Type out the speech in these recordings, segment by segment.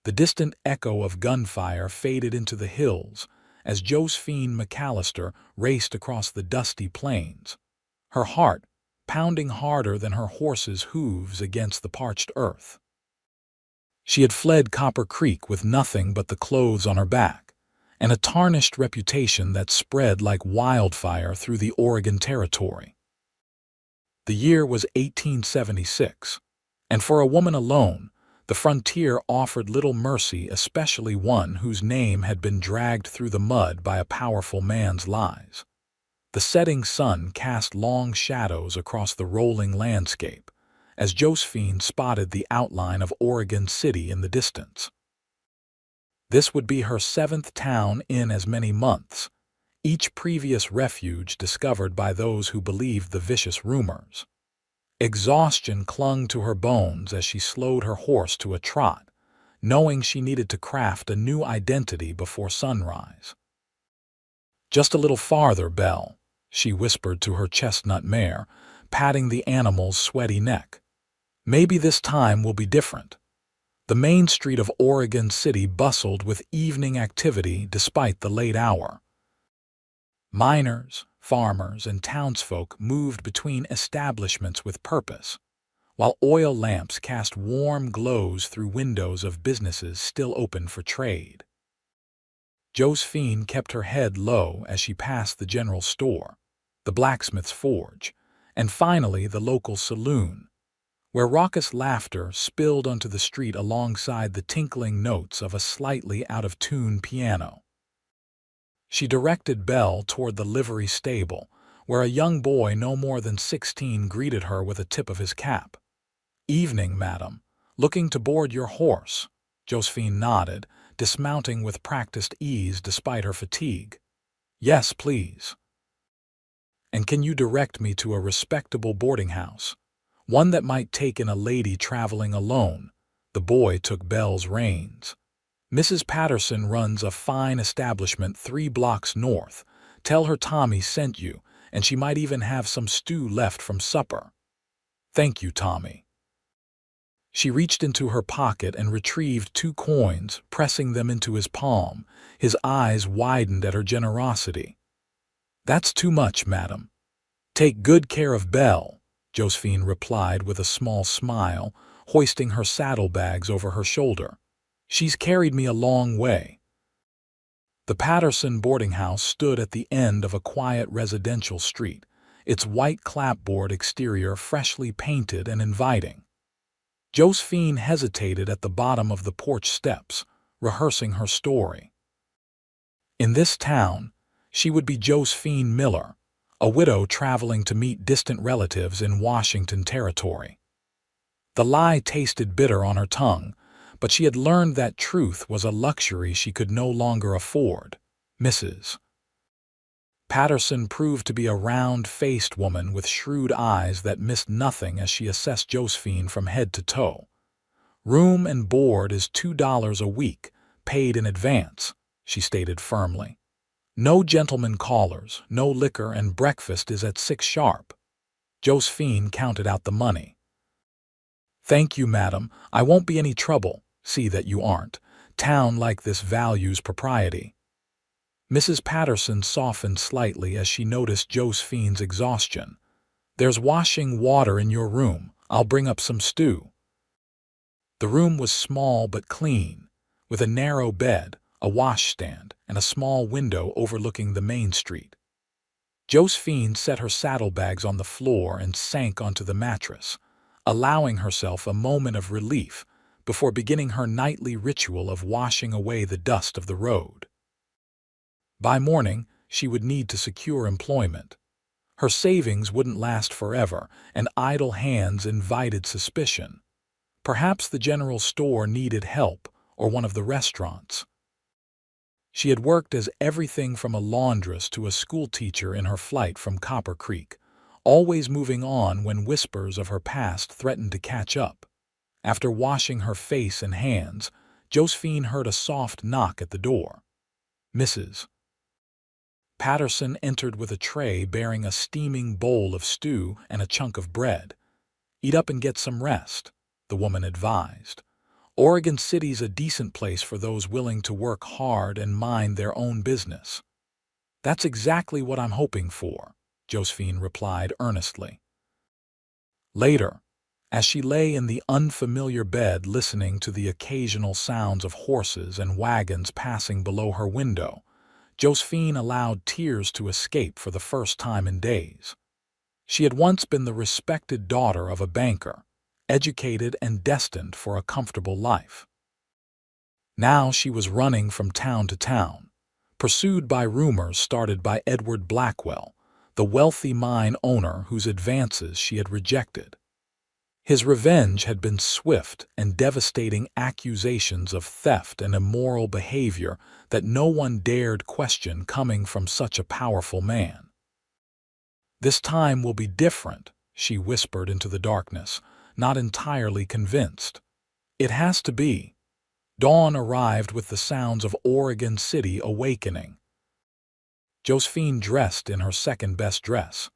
The distant echo of gunfire faded into the hills as Josephine McAllister raced across the dusty plains, her heart pounding harder than her horse's hooves against the parched earth. She had fled Copper Creek with nothing but the clothes on her back, and a tarnished reputation that spread like wildfire through the Oregon Territory. The year was 1876, and for a woman alone, the frontier offered little mercy, especially one whose name had been dragged through the mud by a powerful man's lies. The setting sun cast long shadows across the rolling landscape as Josephine spotted the outline of Oregon City in the distance. This would be her 7th town in as many months, each previous refuge discovered by those who believed the vicious rumors. Exhaustion clung to her bones as she slowed her horse to a trot, knowing she needed to craft a new identity before sunrise. "Just a little farther, Belle," she whispered to her chestnut mare, patting the animal's sweaty neck. "Maybe this time will be different." The main street of Oregon City bustled with evening activity despite the late hour. Miners, farmers, and townsfolk moved between establishments with purpose, while oil lamps cast warm glows through windows of businesses still open for trade. Josephine kept her head low as she passed the general store, the blacksmith's forge, and finally the local saloon, where raucous laughter spilled onto the street alongside the tinkling notes of a slightly out-of-tune piano. She directed Belle toward the livery stable, where a young boy no more than 16 greeted her with a tip of his cap. "Evening, madam. Looking to board your horse?" Josephine nodded, dismounting with practiced ease despite her fatigue. "Yes, please." "And can you direct me to a respectable boarding house? One that might take in a lady traveling alone?" The boy took Belle's reins. "Mrs. Patterson runs a fine establishment 3 blocks north. Tell her Tommy sent you, and she might even have some stew left from supper." "Thank you, Tommy." She reached into her pocket and retrieved 2 coins, pressing them into his palm. His eyes widened at her generosity. "That's too much, madam." "Take good care of Belle," Josephine replied with a small smile, hoisting her saddlebags over her shoulder. "She's carried me a long way." The Patterson boarding house stood at the end of a quiet residential street, its white clapboard exterior freshly painted and inviting. Josephine hesitated at the bottom of the porch steps, rehearsing her story. In this town, she would be Josephine Miller, a widow traveling to meet distant relatives in Washington Territory. The lie tasted bitter on her tongue, but she had learned that truth was a luxury she could no longer afford. Mrs. Patterson proved to be a round-faced woman with shrewd eyes that missed nothing as she assessed Josephine from head to toe. "Room and board is $2 a week, paid in advance," she stated firmly. "No gentlemen callers, no liquor, and breakfast is at 6 sharp." Josephine counted out the money. "Thank you, madam. I won't be any trouble. See that you aren't. Town like this values propriety." Mrs. Patterson softened slightly as she noticed Josephine's exhaustion. "There's washing water in your room. I'll bring up some stew." The room was small but clean, with a narrow bed, a washstand, and a small window overlooking the main street. Josephine set her saddlebags on the floor and sank onto the mattress, allowing herself a moment of relief before beginning her nightly ritual of washing away the dust of the road. By morning, she would need to secure employment. Her savings wouldn't last forever, and idle hands invited suspicion. Perhaps the general store needed help, or one of the restaurants. She had worked as everything from a laundress to a schoolteacher in her flight from Copper Creek, always moving on when whispers of her past threatened to catch up. After washing her face and hands, Josephine heard a soft knock at the door. Mrs. Patterson entered with a tray bearing a steaming bowl of stew and a chunk of bread. "Eat up and get some rest," the woman advised. Oregon City's a decent place for those willing to work hard and mind their own business. That's exactly what I'm hoping for, Josephine replied earnestly. Later, as she lay in the unfamiliar bed listening to the occasional sounds of horses and wagons passing below her window, Josephine allowed tears to escape for the first time in days. She had once been the respected daughter of a banker, educated and destined for a comfortable life. Now she was running from town to town, pursued by rumors started by Edward Blackwell, the wealthy mine owner whose advances she had rejected. His revenge had been swift and devastating accusations of theft and immoral behavior that no one dared question coming from such a powerful man. "This time will be different," she whispered into the darkness, not entirely convinced. "It has to be." Dawn arrived with the sounds of Oregon City awakening. Josephine dressed in her second-best dress,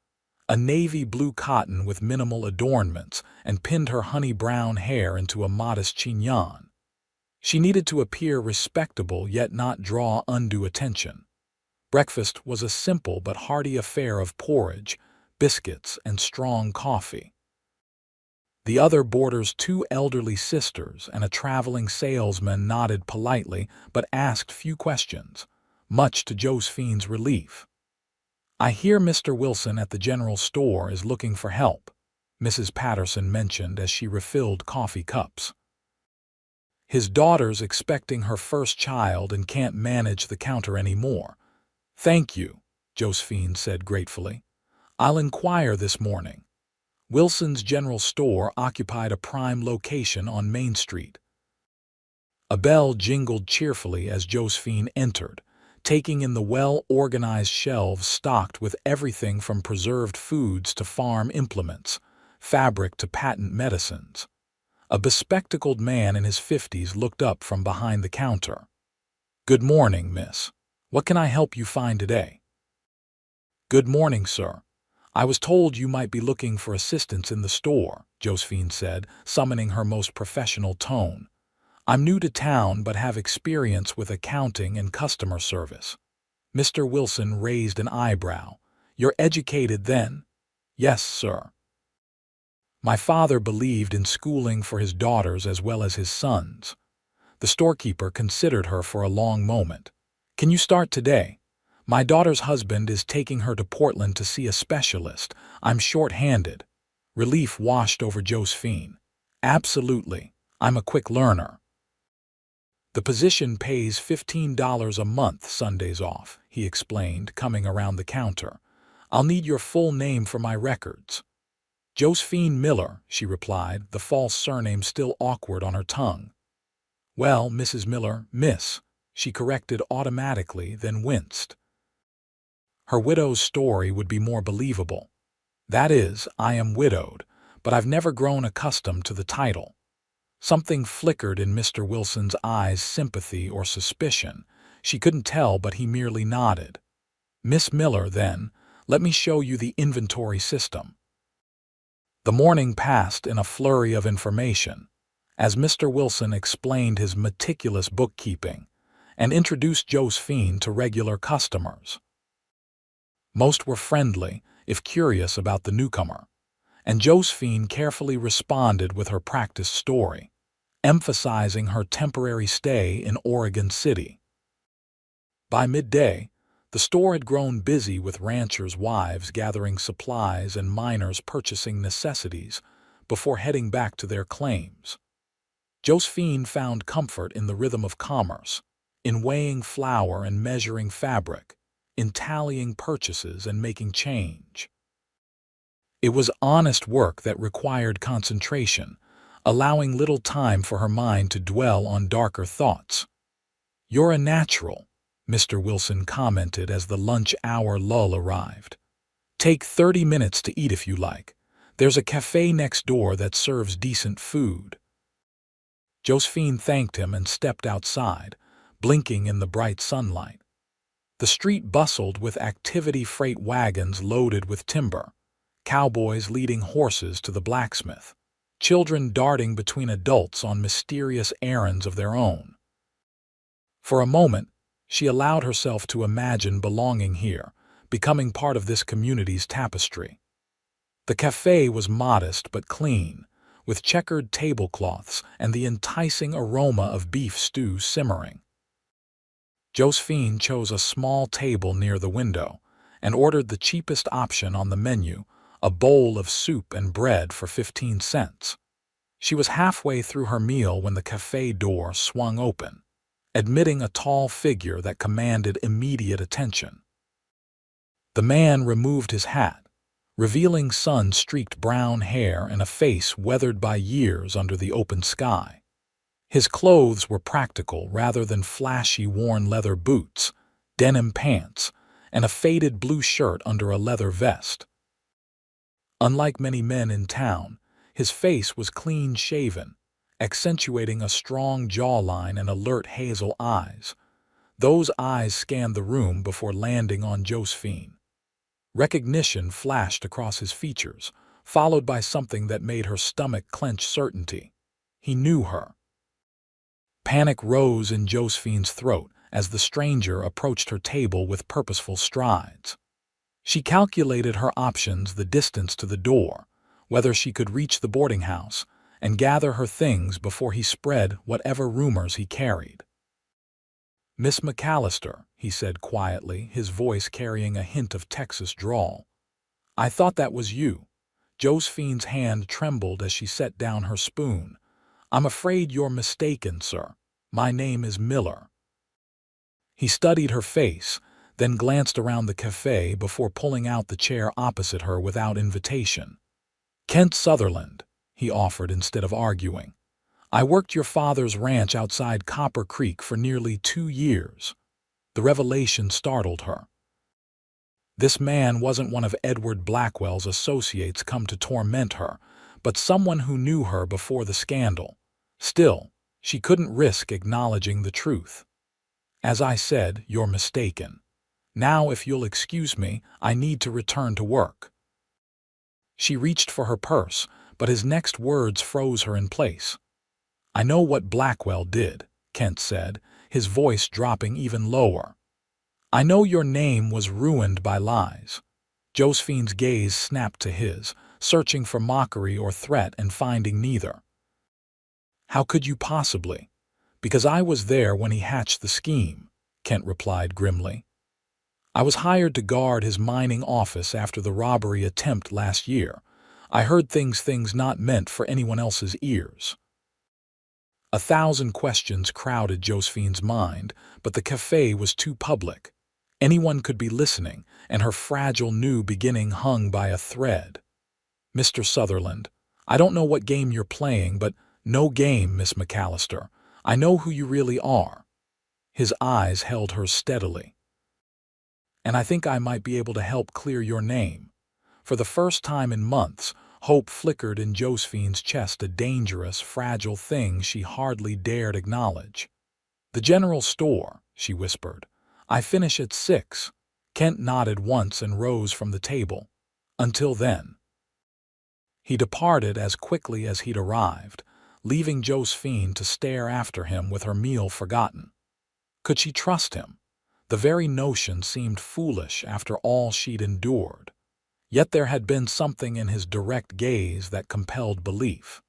a navy blue cotton with minimal adornments, and pinned her honey-brown hair into a modest chignon. She needed to appear respectable yet not draw undue attention. Breakfast was a simple but hearty affair of porridge, biscuits, and strong coffee. The other boarder's two elderly sisters and a traveling salesman nodded politely but asked few questions, much to Josephine's relief. "I hear Mr. Wilson at the general store is looking for help," Mrs. Patterson mentioned as she refilled coffee cups. "His daughter's expecting her first child and can't manage the counter anymore." "Thank you," Josephine said gratefully. "I'll inquire this morning." Wilson's general store occupied a prime location on Main Street. A bell jingled cheerfully as Josephine entered, taking in the well-organized shelves stocked with everything from preserved foods to farm implements, fabric to patent medicines. A bespectacled man in his 50s looked up from behind the counter. "Good morning, miss. What can I help you find today?" "Good morning, sir. I was told you might be looking for assistance in the store," Josephine said, summoning her most professional tone. "I'm new to town but have experience with accounting and customer service." Mr. Wilson raised an eyebrow. "You're educated then?" "Yes, sir." "My father believed in schooling for his daughters as well as his sons." The storekeeper considered her for a long moment. "Can you start today? My daughter's husband is taking her to Portland to see a specialist. I'm short-handed." Relief washed over Josephine. "Absolutely. I'm a quick learner." "The position pays $15 a month, Sundays off," he explained, coming around the counter. "I'll need your full name for my records." "Josephine Miller," she replied, the false surname still awkward on her tongue. "Well, Mrs. Miller, miss," she corrected automatically, then winced. Her widow's story would be more believable. "That is, I am widowed, but I've never grown accustomed to the title." Something flickered in Mr. Wilson's eyes, sympathy or suspicion. She couldn't tell, but he merely nodded. "Miss Miller, then, let me show you the inventory system." The morning passed in a flurry of information, as Mr. Wilson explained his meticulous bookkeeping and introduced Josephine to regular customers. Most were friendly, if curious about the newcomer, and Josephine carefully responded with her practice story, emphasizing her temporary stay in Oregon City. By midday, the store had grown busy with ranchers' wives gathering supplies and miners purchasing necessities before heading back to their claims. Josephine found comfort in the rhythm of commerce, in weighing flour and measuring fabric, in tallying purchases and making change. It was honest work that required concentration, allowing little time for her mind to dwell on darker thoughts. "You're a natural," Mr. Wilson commented as the lunch hour lull arrived. "Take 30 minutes to eat if you like. There's a cafe next door that serves decent food." Josephine thanked him and stepped outside, blinking in the bright sunlight. The street bustled with activity, freight wagons loaded with timber, cowboys leading horses to the blacksmith, children darting between adults on mysterious errands of their own. For a moment, she allowed herself to imagine belonging here, becoming part of this community's tapestry. The cafe was modest but clean, with checkered tablecloths and the enticing aroma of beef stew simmering. Josephine chose a small table near the window and ordered the cheapest option on the menu, a bowl of soup and bread for 15 cents. She was halfway through her meal when the cafe door swung open, admitting a tall figure that commanded immediate attention. The man removed his hat, revealing sun-streaked brown hair and a face weathered by years under the open sky. His clothes were practical rather than flashy worn leather boots, denim pants, and a faded blue shirt under a leather vest. Unlike many men in town, his face was clean-shaven, accentuating a strong jawline and alert hazel eyes. Those eyes scanned the room before landing on Josephine. Recognition flashed across his features, followed by something that made her stomach clench certainty. He knew her. Panic rose in Josephine's throat as the stranger approached her table with purposeful strides. She calculated her options, the distance to the door, whether she could reach the boarding house, and gather her things before he spread whatever rumors he carried. "Miss McAllister," he said quietly, his voice carrying a hint of Texas drawl. "I thought that was you." Josephine's hand trembled as she set down her spoon. "I'm afraid you're mistaken, sir. My name is Miller." He studied her face, then glanced around the cafe before pulling out the chair opposite her without invitation. "Kent Sutherland," he offered instead of arguing. "I worked your father's ranch outside Copper Creek for nearly 2 years. The revelation startled her. This man wasn't one of Edward Blackwell's associates come to torment her, but someone who knew her before the scandal. Still, she couldn't risk acknowledging the truth. "As I said, you're mistaken. Now, if you'll excuse me, I need to return to work." She reached for her purse, but his next words froze her in place. "I know what Blackwell did," Kent said, his voice dropping even lower. "I know your name was ruined by lies." Josephine's gaze snapped to his, searching for mockery or threat and finding neither. "How could you possibly?" "Because I was there when he hatched the scheme," Kent replied grimly. "I was hired to guard his mining office after the robbery attempt last year. I heard things not meant for anyone else's ears." 1,000 questions crowded Josephine's mind, but the cafe was too public. Anyone could be listening, and her fragile new beginning hung by a thread. "Mr. Sutherland, I don't know what game you're playing, but no game, Miss McAllister. I know who you really are." His eyes held hers steadily. "And I think I might be able to help clear your name." For the first time in months, hope flickered in Josephine's chest, a dangerous, fragile thing she hardly dared acknowledge. "The general store," she whispered. "I finish at 6. Kent nodded once and rose from the table. "Until then." He departed as quickly as he'd arrived, leaving Josephine to stare after him with her meal forgotten. Could she trust him? The very notion seemed foolish after all she'd endured. Yet there had been something in his direct gaze that compelled belief.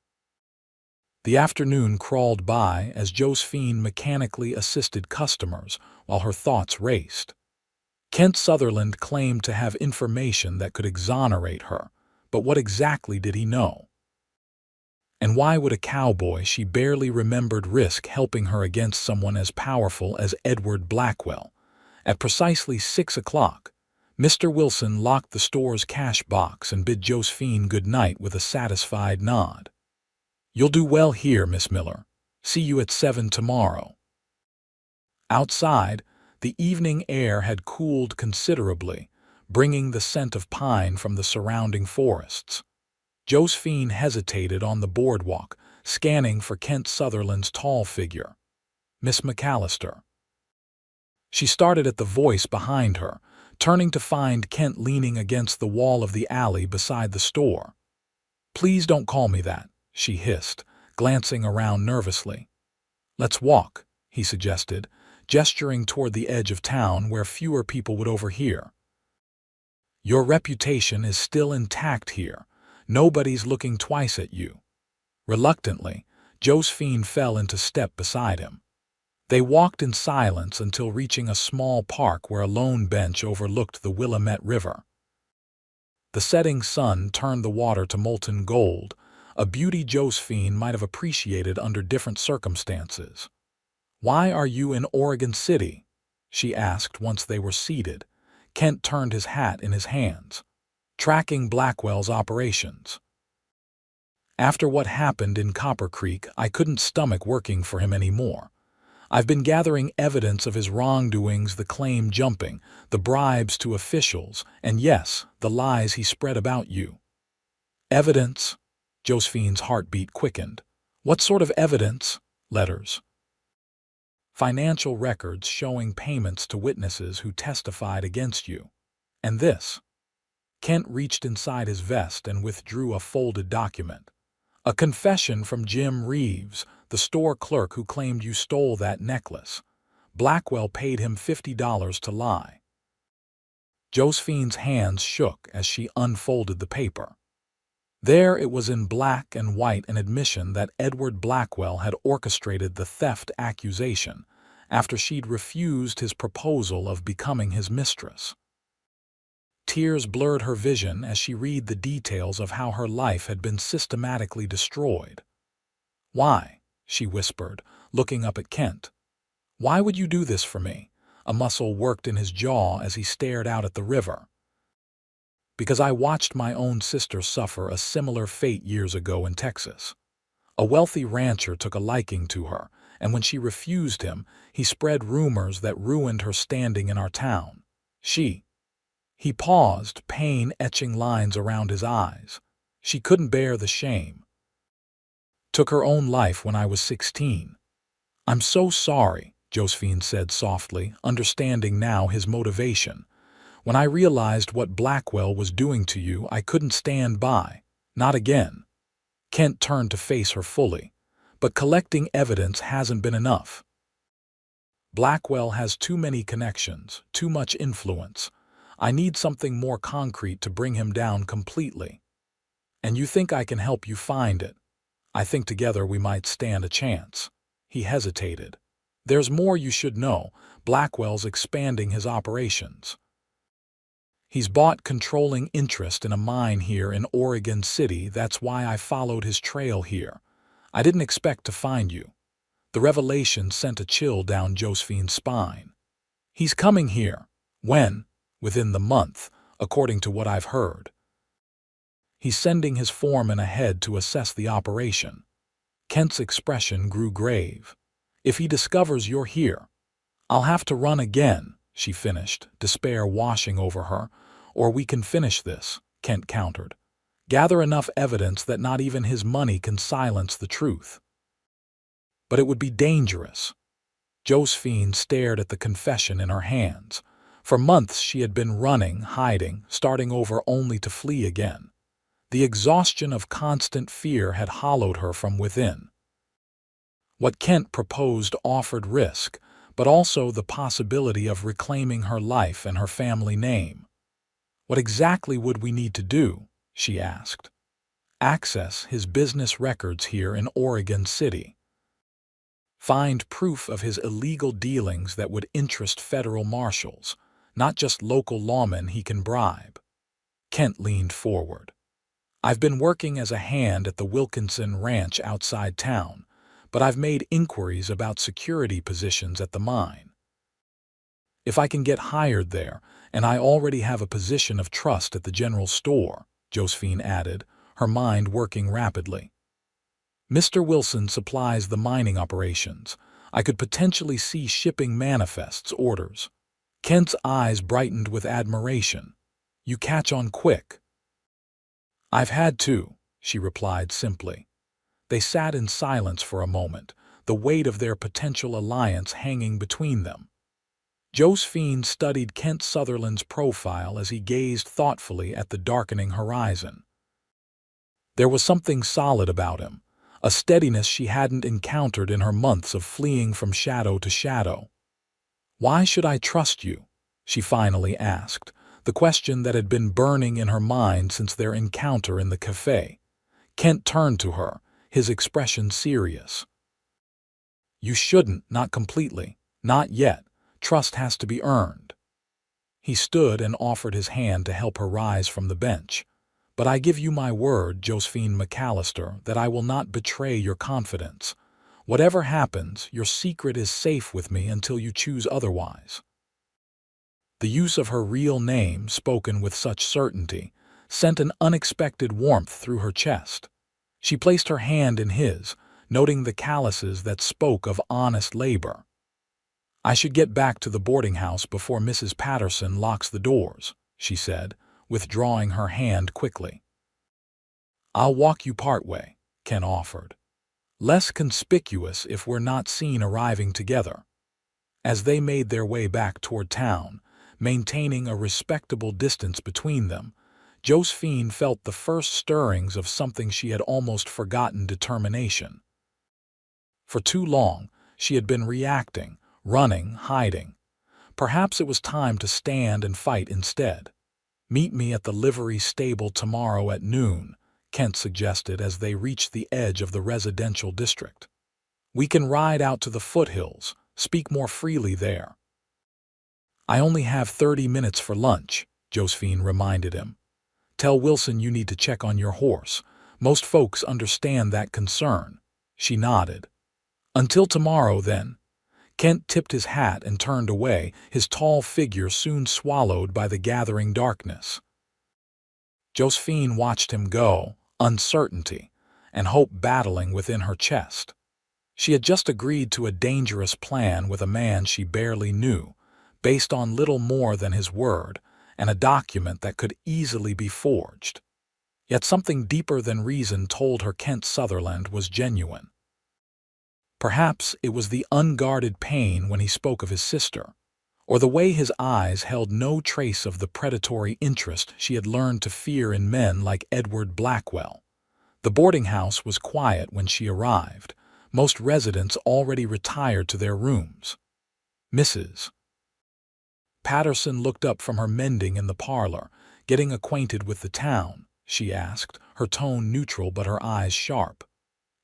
The afternoon crawled by as Josephine mechanically assisted customers while her thoughts raced. Kent Sutherland claimed to have information that could exonerate her, but what exactly did he know? And why would a cowboy she barely remembered risk helping her against someone as powerful as Edward Blackwell? At precisely 6 o'clock, Mr. Wilson locked the store's cash box and bid Josephine good night with a satisfied nod. "You'll do well here, Miss Miller. See you at 7 tomorrow." Outside, the evening air had cooled considerably, bringing the scent of pine from the surrounding forests. Josephine hesitated on the boardwalk, scanning for Kent Sutherland's tall figure. "Miss McAllister." She started at the voice behind her, turning to find Kent leaning against the wall of the alley beside the store. "Please don't call me that. she hissed, glancing around nervously. "Let's walk," he suggested, gesturing toward the edge of town where fewer people would overhear. "Your reputation is still intact here. Nobody's looking twice at you." Reluctantly, Josephine fell into step beside him. They walked in silence until reaching a small park where a lone bench overlooked the Willamette River. The setting sun turned the water to molten gold, a beauty Josephine might have appreciated under different circumstances. "Why are you in Oregon City?" she asked once they were seated. Kent turned his hat in his hands. "Tracking Blackwell's operations. After what happened in Copper Creek, I couldn't stomach working for him anymore. I've been gathering evidence of his wrongdoings, the claim jumping, the bribes to officials, and yes, the lies he spread about you." "Evidence?" Josephine's heartbeat quickened. "What sort of evidence?" "Letters. Financial records showing payments to witnesses who testified against you. And this." Kent reached inside his vest and withdrew a folded document. "A confession from Jim Reeves, the store clerk who claimed you stole that necklace. Blackwell paid him $50 to lie." Josephine's hands shook as she unfolded the paper. There it was in black and white, an admission that Edward Blackwell had orchestrated the theft accusation after she'd refused his proposal of becoming his mistress. Tears blurred her vision as she read the details of how her life had been systematically destroyed. "Why?" she whispered, looking up at Kent. "Why would you do this for me?" A muscle worked in his jaw as he stared out at the river. "Because I watched my own sister suffer a similar fate years ago in Texas. A wealthy rancher took a liking to her, and when she refused him, he spread rumors that ruined her standing in our town. He paused, pain etching lines around his eyes. "She couldn't bear the shame. Took her own life when I was 16. "I'm so sorry," Josephine said softly, understanding now his motivation. "When I realized what Blackwell was doing to you, I couldn't stand by. Not again." Kent turned to face her fully. "But collecting evidence hasn't been enough. Blackwell has too many connections, too much influence. I need something more concrete to bring him down completely. And you think I can help you find it? I think together we might stand a chance." He hesitated. "There's more you should know. Blackwell's expanding his operations. He's bought controlling interest in a mine here in Oregon City. That's why I followed his trail here. I didn't expect to find you." The revelation sent a chill down Josephine's spine. "He's coming here." "When?" "Within the month, according to what I've heard. He's sending his foreman ahead to assess the operation." Kent's expression grew grave. "If he discovers you're here, I'll have to run again," she finished, despair washing over her. "Or we can finish this," Kent countered. "Gather enough evidence that not even his money can silence the truth." "But it would be dangerous." Josephine stared at the confession in her hands. For months she had been running, hiding, starting over only to flee again. The exhaustion of constant fear had hollowed her from within. What Kent proposed offered risk, but also the possibility of reclaiming her life and her family name. "What exactly would we need to do?" she asked. "Access his business records here in Oregon City. Find proof of his illegal dealings that would interest federal marshals, not just local lawmen he can bribe." Kent leaned forward. "I've been working as a hand at the Wilkinson Ranch outside town, but I've made inquiries about security positions at the mine. If I can get hired there, and I already have a position of trust at the general store," Josephine added, her mind working rapidly. "Mr. Wilson supplies the mining operations. I could potentially see shipping manifests, orders." Kent's eyes brightened with admiration. "You catch on quick." "I've had to," she replied simply. They sat in silence for a moment, the weight of their potential alliance hanging between them. Josephine studied Kent Sutherland's profile as he gazed thoughtfully at the darkening horizon. There was something solid about him, a steadiness she hadn't encountered in her months of fleeing from shadow to shadow. "Why should I trust you?" she finally asked, the question that had been burning in her mind since their encounter in the cafe. Kent turned to her, his expression serious. "You shouldn't, not completely. Not yet. Trust has to be earned." He stood and offered his hand to help her rise from the bench. "But I give you my word, Josephine McAllister, that I will not betray your confidence. Whatever happens, your secret is safe with me until you choose otherwise." The use of her real name, spoken with such certainty, sent an unexpected warmth through her chest. She placed her hand in his, noting the calluses that spoke of honest labor. "I should get back to the boarding house before Mrs. Patterson locks the doors," she said, withdrawing her hand quickly. "I'll walk you part way," Ken offered. "Less conspicuous if we're not seen arriving together." As they made their way back toward town, maintaining a respectable distance between them, Josephine felt the first stirrings of something she had almost forgotten: determination. For too long, she had been reacting, running, hiding. Perhaps it was time to stand and fight instead. "Meet me at the livery stable tomorrow at noon," Kent suggested as they reached the edge of the residential district. "We can ride out to the foothills, speak more freely there." "I only have 30 minutes for lunch," Josephine reminded him. "Tell Wilson you need to check on your horse. Most folks understand that concern." She nodded. "Until tomorrow, then." Kent tipped his hat and turned away, his tall figure soon swallowed by the gathering darkness. Josephine watched him go, uncertainty and hope battling within her chest. She had just agreed to a dangerous plan with a man she barely knew, based on little more than his word, and a document that could easily be forged. Yet something deeper than reason told her Kent Sutherland was genuine. Perhaps it was the unguarded pain when he spoke of his sister, or the way his eyes held no trace of the predatory interest she had learned to fear in men like Edward Blackwell. The boarding house was quiet when she arrived, most residents already retired to their rooms. "Mrs. Patterson looked up from her mending in the parlor. "Getting acquainted with the town?" she asked, her tone neutral but her eyes sharp.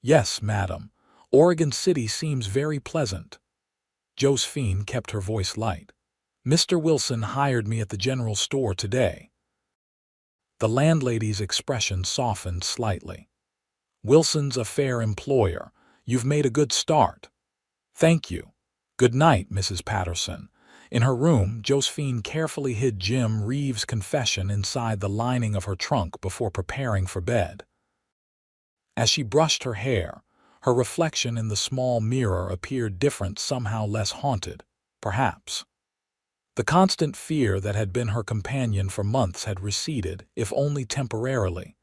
"Yes, madam. Oregon City seems very pleasant." Josephine kept her voice light. "Mr. Wilson hired me at the general store today." The landlady's expression softened slightly. "Wilson's a fair employer. You've made a good start." "Thank you. Good night, Mrs. Patterson." In her room, Josephine carefully hid Jim Reeves' confession inside the lining of her trunk before preparing for bed. As she brushed her hair, her reflection in the small mirror appeared different, somehow less haunted, perhaps. The constant fear that had been her companion for months had receded, if only temporarily.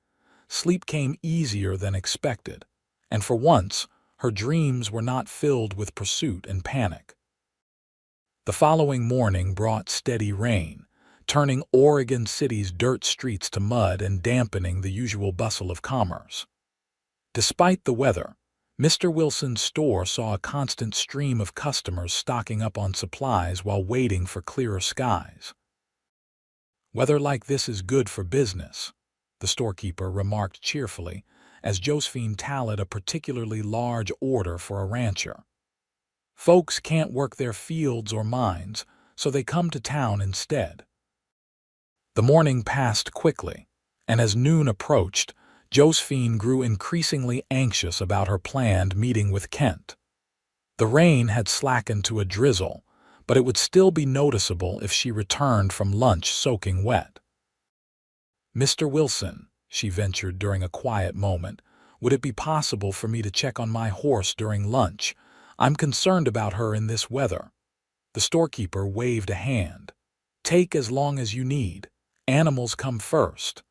Sleep came easier than expected, and for once, her dreams were not filled with pursuit and panic. The following morning brought steady rain, turning Oregon City's dirt streets to mud and dampening the usual bustle of commerce. Despite the weather, Mr. Wilson's store saw a constant stream of customers stocking up on supplies while waiting for clearer skies. "Weather like this is good for business," the storekeeper remarked cheerfully, as Josephine tallied a particularly large order for a rancher. "Folks can't work their fields or mines, so they come to town instead." The morning passed quickly, and as noon approached, Josephine grew increasingly anxious about her planned meeting with Kent. The rain had slackened to a drizzle, but it would still be noticeable if she returned from lunch soaking wet. "Mr. Wilson," she ventured during a quiet moment, "would it be possible for me to check on my horse during lunch? I'm concerned about her in this weather." The storekeeper waved a hand. "Take as long as you need. Animals come first."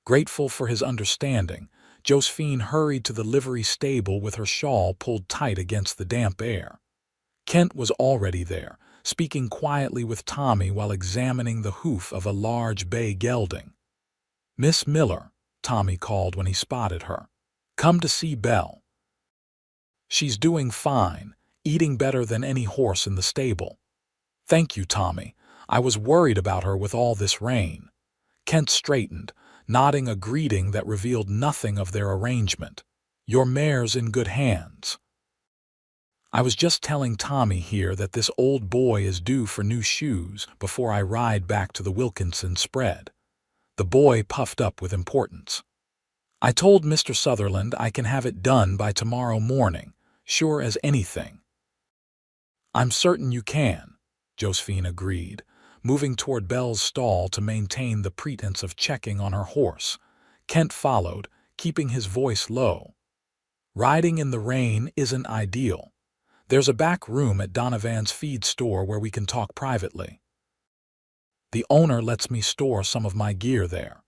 Grateful for his understanding, Josephine hurried to the livery stable with her shawl pulled tight against the damp air. Kent was already there, speaking quietly with Tommy while examining the hoof of a large bay gelding. "Miss Miller," Tommy called when he spotted her. "Come to see Belle. She's doing fine, eating better than any horse in the stable." "Thank you, Tommy. I was worried about her with all this rain." Kent straightened, nodding a greeting that revealed nothing of their arrangement. "Your mare's in good hands." "I was just telling Tommy here that this old boy is due for new shoes before I ride back to the Wilkinson spread." The boy puffed up with importance. "I told Mr. Sutherland I can have it done by tomorrow morning, sure as anything." "I'm certain you can," Josephine agreed, moving toward Belle's stall to maintain the pretense of checking on her horse. Kent followed, keeping his voice low. "Riding in the rain isn't ideal. There's a back room at Donovan's feed store where we can talk privately. The owner lets me store some of my gear there."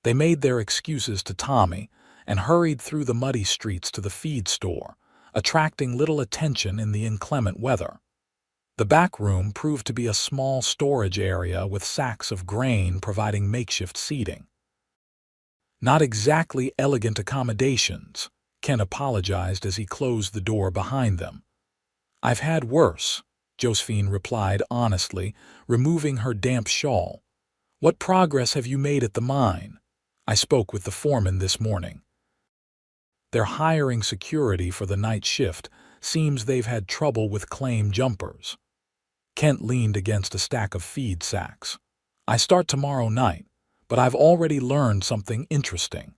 They made their excuses to Tommy and hurried through the muddy streets to the feed store, attracting little attention in the inclement weather. The back room proved to be a small storage area with sacks of grain providing makeshift seating. "Not exactly elegant accommodations," Ken apologized as he closed the door behind them. "I've had worse," Josephine replied honestly, removing her damp shawl. "What progress have you made at the mine?" "I spoke with the foreman this morning. They're hiring security for the night shift. Seems they've had trouble with claim jumpers." Kent leaned against a stack of feed sacks. "I start tomorrow night, but I've already learned something interesting.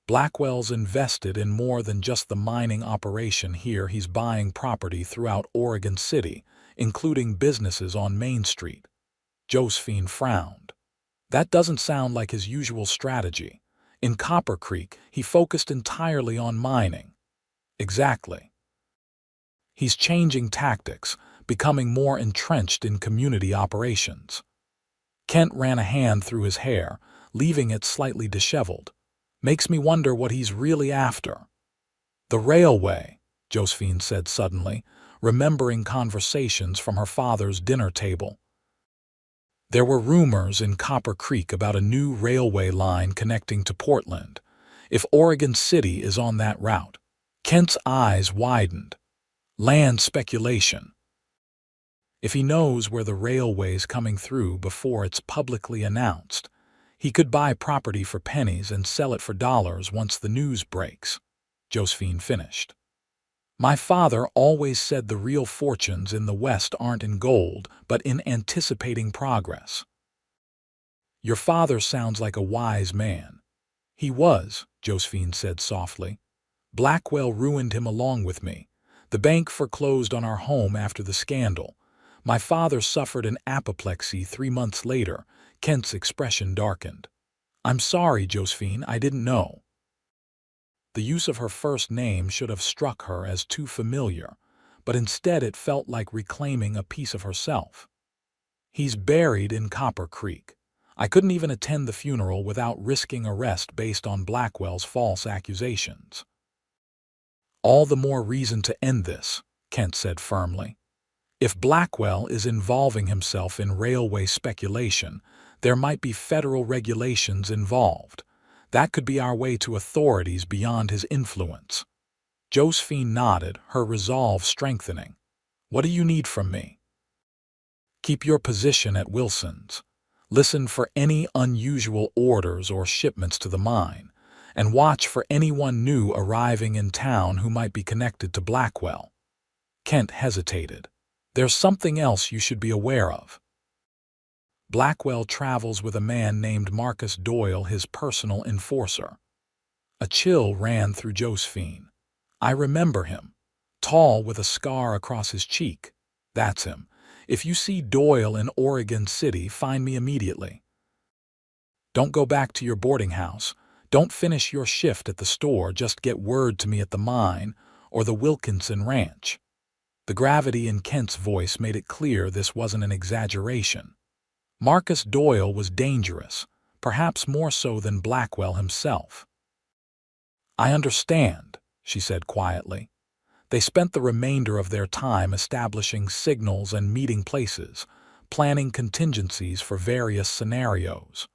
Blackwell's invested in more than just the mining operation here. He's buying property throughout Oregon City, including businesses on Main Street." Josephine frowned. That doesn't sound like his usual strategy. In Copper Creek, he focused entirely on mining. Exactly. He's changing tactics, becoming more entrenched in community operations. Kent ran a hand through his hair, leaving it slightly disheveled. "Makes me wonder what he's really after." "The railway," Josephine said suddenly, remembering conversations from her father's dinner table. There were rumors in Copper Creek about a new railway line connecting to Portland. If Oregon City is on that route. Kent's eyes widened. Land speculation. If he knows where the railway's coming through before it's publicly announced, he could buy property for pennies and sell it for dollars once the news breaks. Josephine finished. "My father always said the real fortunes in the West aren't in gold, but in anticipating progress." "Your father sounds like a wise man." "He was," Josephine said softly. "Blackwell ruined him along with me. The bank foreclosed on our home after the scandal. My father suffered an apoplexy 3 months later." Kent's expression darkened. "I'm sorry, Josephine, I didn't know." The use of her first name should have struck her as too familiar, but instead it felt like reclaiming a piece of herself. "He's buried in Copper Creek. I couldn't even attend the funeral without risking arrest based on Blackwell's false accusations." "All the more reason to end this," Kent said firmly. "If Blackwell is involving himself in railway speculation, there might be federal regulations involved. That could be our way to authorities beyond his influence." Josephine nodded, her resolve strengthening. "What do you need from me?" "Keep your position at Wilson's. Listen for any unusual orders or shipments to the mine, and watch for anyone new arriving in town who might be connected to Blackwell." Kent hesitated. "There's something else you should be aware of. Blackwell travels with a man named Marcus Doyle, his personal enforcer." A chill ran through Josephine. "I remember him. Tall with a scar across his cheek. That's him. If you see Doyle in Oregon City, find me immediately. Don't go back to your boarding house. Don't finish your shift at the store. Just get word to me at the mine or the Wilkinson ranch." The gravity in Kent's voice made it clear this wasn't an exaggeration. Marcus Doyle was dangerous, perhaps more so than Blackwell himself. "I understand," she said quietly. They spent the remainder of their time establishing signals and meeting places, planning contingencies for various scenarios.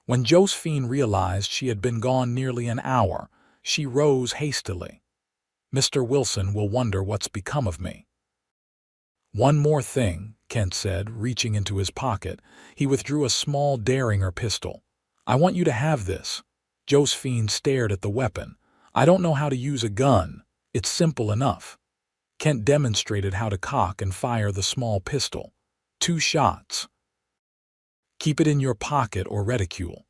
When Josephine realized she had been gone nearly an hour, she rose hastily. "Mr. Wilson will wonder what's become of me." "One more thing," Kent said, reaching into his pocket. He withdrew a small Derringer pistol. "I want you to have this." Josephine stared at the weapon. "I don't know how to use a gun. It's simple enough." Kent demonstrated how to cock and fire the small pistol. 2 shots. "Keep it in your pocket or reticule.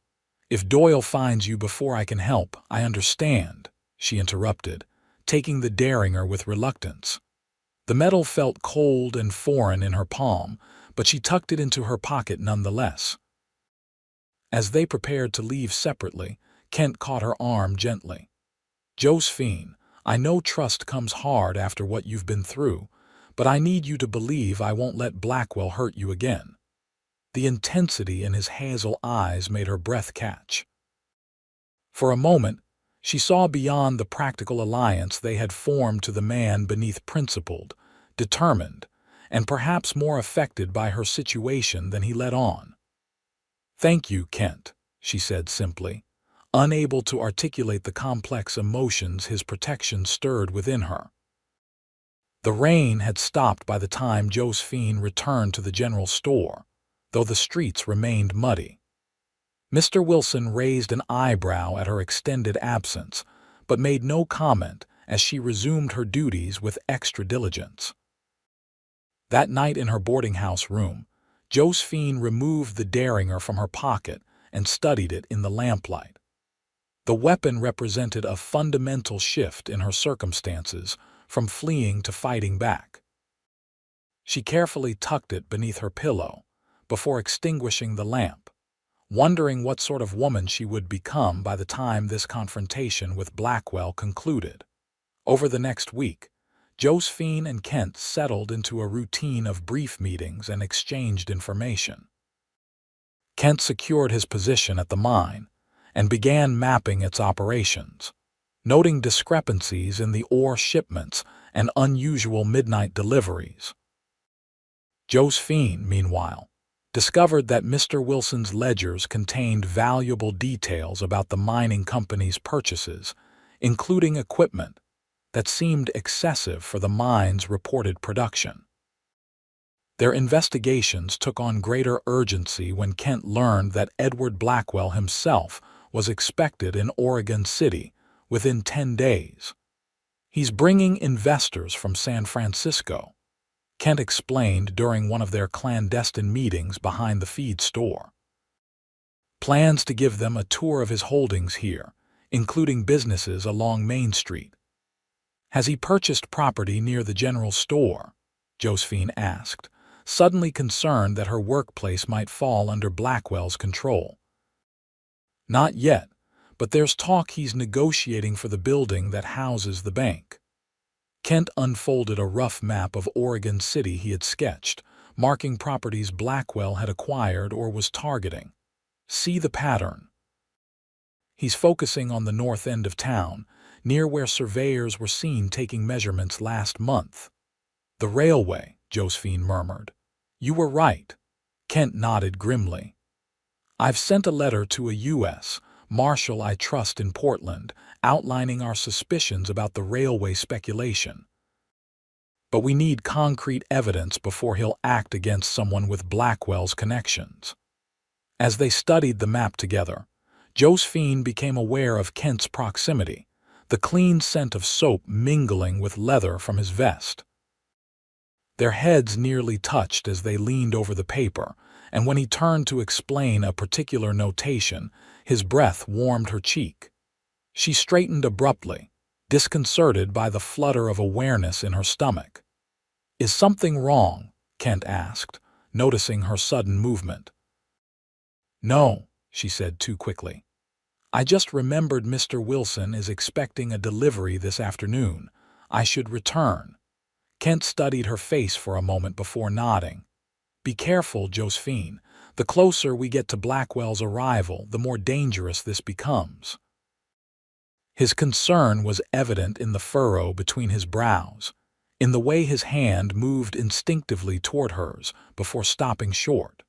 If Doyle finds you before I can help, I understand," she interrupted, taking the Derringer with reluctance. The metal felt cold and foreign in her palm, but she tucked it into her pocket nonetheless. As they prepared to leave separately, Kent caught her arm gently. "Josephine, I know trust comes hard after what you've been through, but I need you to believe I won't let Blackwell hurt you again." The intensity in his hazel eyes made her breath catch. For a moment, she saw beyond the practical alliance they had formed to the man beneath, principled, determined, and perhaps more affected by her situation than he let on. "Thank you, Kent," she said simply, unable to articulate the complex emotions his protection stirred within her. The rain had stopped by the time Josephine returned to the general store, though the streets remained muddy. Mr. Wilson raised an eyebrow at her extended absence, but made no comment as she resumed her duties with extra diligence. That night in her boarding-house room, Josephine removed the Derringer from her pocket and studied it in the lamplight. The weapon represented a fundamental shift in her circumstances, from fleeing to fighting back. She carefully tucked it beneath her pillow before extinguishing the lamp, wondering what sort of woman she would become by the time this confrontation with Blackwell concluded. Over the next week, Josephine and Kent settled into a routine of brief meetings and exchanged information. Kent secured his position at the mine and began mapping its operations, noting discrepancies in the ore shipments and unusual midnight deliveries. Josephine, meanwhile, discovered that Mr. Wilson's ledgers contained valuable details about the mining company's purchases, including equipment that seemed excessive for the mine's reported production. Their investigations took on greater urgency when Kent learned that Edward Blackwell himself was expected in Oregon City within 10 days. "He's bringing investors from San Francisco," Kent explained during one of their clandestine meetings behind the feed store. "Plans to give them a tour of his holdings here, including businesses along Main Street." "Has he purchased property near the general store?" Josephine asked, suddenly concerned that her workplace might fall under Blackwell's control. "Not yet, but there's talk he's negotiating for the building that houses the bank." Kent unfolded a rough map of Oregon City he had sketched, marking properties Blackwell had acquired or was targeting. "See the pattern. He's focusing on the north end of town, near where surveyors were seen taking measurements last month." "The railway," Josephine murmured. "You were right." Kent nodded grimly. "I've sent a letter to a U.S. Marshal I trust in Portland, outlining our suspicions about the railway speculation. But we need concrete evidence before he'll act against someone with Blackwell's connections." As they studied the map together, Josephine became aware of Kent's proximity, the clean scent of soap mingling with leather from his vest. Their heads nearly touched as they leaned over the paper, and when he turned to explain a particular notation, his breath warmed her cheek. She straightened abruptly, disconcerted by the flutter of awareness in her stomach. "Is something wrong?" Kent asked, noticing her sudden movement. "No," she said too quickly. "I just remembered Mr. Wilson is expecting a delivery this afternoon. I should return." Kent studied her face for a moment before nodding. "Be careful, Josephine. The closer we get to Blackwell's arrival, the more dangerous this becomes." His concern was evident in the furrow between his brows, in the way his hand moved instinctively toward hers before stopping short.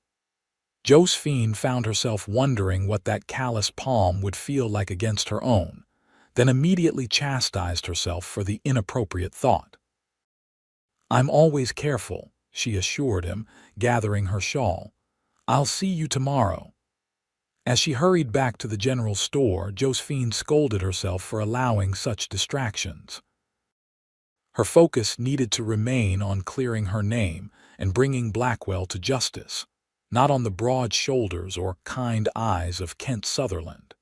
Josephine found herself wondering what that callous palm would feel like against her own, then immediately chastised herself for the inappropriate thought. "I'm always careful," she assured him, gathering her shawl. "I'll see you tomorrow." As she hurried back to the general store, Josephine scolded herself for allowing such distractions. Her focus needed to remain on clearing her name and bringing Blackwell to justice, not on the broad shoulders or kind eyes of Kent Sutherland.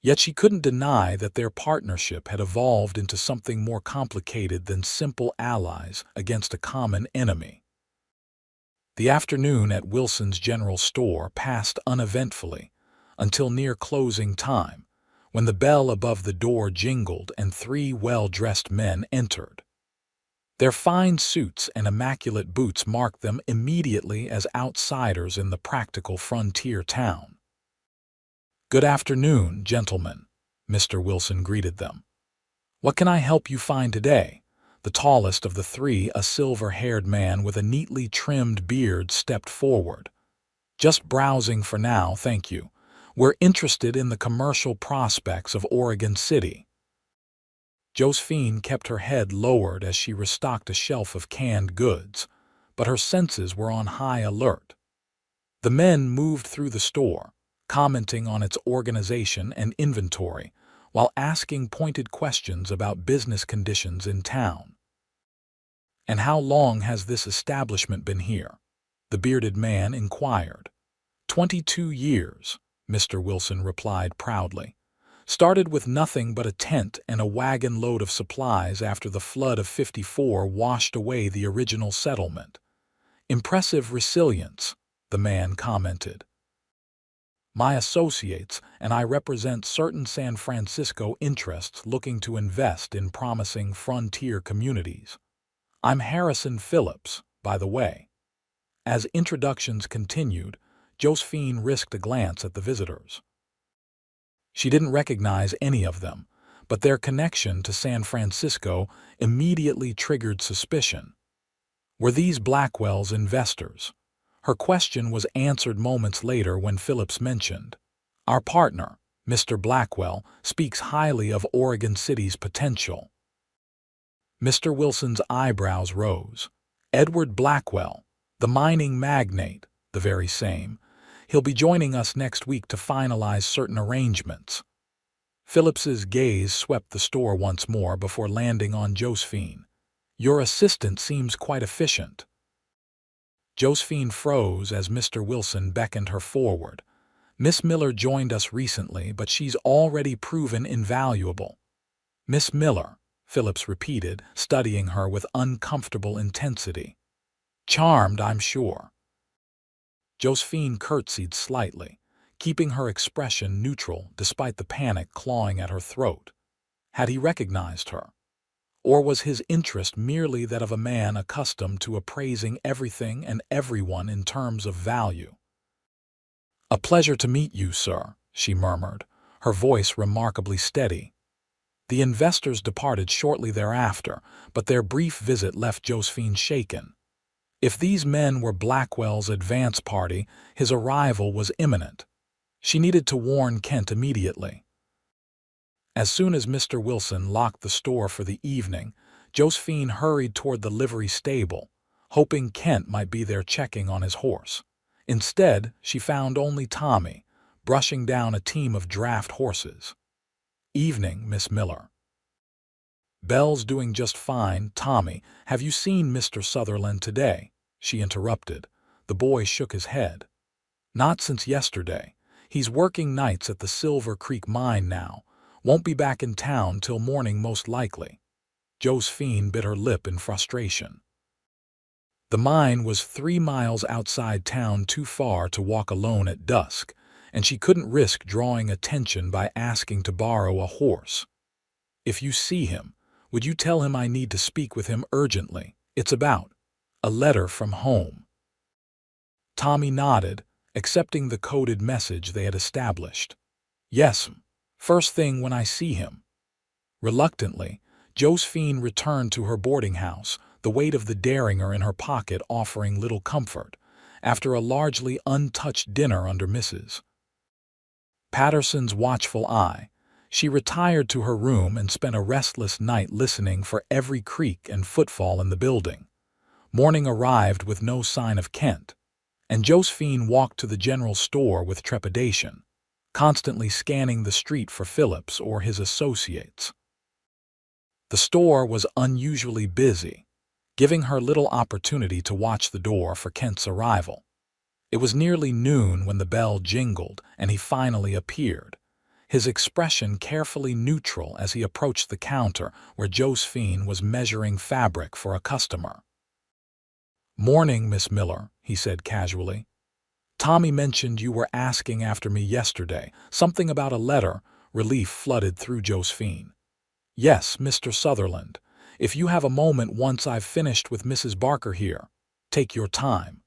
Yet she couldn't deny that their partnership had evolved into something more complicated than simple allies against a common enemy. The afternoon at Wilson's general store passed uneventfully until near closing time, when the bell above the door jingled and three well-dressed men entered. Their fine suits and immaculate boots marked them immediately as outsiders in the practical frontier town. "Good afternoon, gentlemen," Mr. Wilson greeted them. "What can I help you find today?" The tallest of the three, a silver-haired man with a neatly trimmed beard, stepped forward. "Just browsing for now, thank you. We're interested in the commercial prospects of Oregon City." Josephine kept her head lowered as she restocked a shelf of canned goods, but her senses were on high alert. The men moved through the store, commenting on its organization and inventory, while asking pointed questions about business conditions in town. "And how long has this establishment been here?" the bearded man inquired. 22 years, Mr. Wilson replied proudly. "Started with nothing but a tent and a wagon load of supplies after the flood of '54 washed away the original settlement." "Impressive resilience," the man commented. "My associates and I represent certain San Francisco interests looking to invest in promising frontier communities. I'm Harrison Phillips, by the way." As introductions continued, Josephine risked a glance at the visitors. She didn't recognize any of them, but their connection to San Francisco immediately triggered suspicion. Were these Blackwell's investors? Her question was answered moments later when Phillips mentioned, "Our partner, Mr. Blackwell, speaks highly of Oregon City's potential." Mr. Wilson's eyebrows rose. "Edward Blackwell, the mining magnate, the very same. He'll be joining us next week to finalize certain arrangements." Phillips's gaze swept the store once more before landing on Josephine. "Your assistant seems quite efficient." Josephine froze as Mr. Wilson beckoned her forward. "Miss Miller joined us recently, but she's already proven invaluable." "Miss Miller," Phillips repeated, studying her with uncomfortable intensity. "Charmed, I'm sure." Josephine curtsied slightly, keeping her expression neutral despite the panic clawing at her throat. Had he recognized her? Or was his interest merely that of a man accustomed to appraising everything and everyone in terms of value? "A pleasure to meet you, sir," she murmured, her voice remarkably steady. The investors departed shortly thereafter, but their brief visit left Josephine shaken. If these men were Blackwell's advance party, his arrival was imminent. She needed to warn Kent immediately. As soon as Mr. Wilson locked the store for the evening, Josephine hurried toward the livery stable, hoping Kent might be there checking on his horse. Instead, she found only Tommy, brushing down a team of draft horses. "Evening, Miss Miller." "Belle's doing just fine, Tommy. Have you seen Mr. Sutherland today?" she interrupted. The boy shook his head. "Not since yesterday. He's working nights at the Silver Creek mine now. Won't be back in town till morning most likely." Josephine bit her lip in frustration. The mine was 3 miles outside town, too far to walk alone at dusk, and she couldn't risk drawing attention by asking to borrow a horse. "If you see him, would you tell him I need to speak with him urgently? It's about a letter from home." Tommy nodded, accepting the coded message they had established. "Yes, first thing when I see him." Reluctantly, Josephine returned to her boarding house, the weight of the derringer in her pocket offering little comfort, after a largely untouched dinner under Mrs. Patterson's watchful eye. She retired to her room and spent a restless night listening for every creak and footfall in the building. Morning arrived with no sign of Kent, and Josephine walked to the general store with trepidation, constantly scanning the street for Phillips or his associates. The store was unusually busy, giving her little opportunity to watch the door for Kent's arrival. It was nearly noon when the bell jingled and he finally appeared, his expression carefully neutral as he approached the counter where Josephine was measuring fabric for a customer. "Morning, Miss Miller," he said casually. "Tommy mentioned you were asking after me yesterday, something about a letter." Relief flooded through Josephine. "Yes, Mr. Sutherland. If you have a moment once I've finished with Mrs. Barker here, take your time."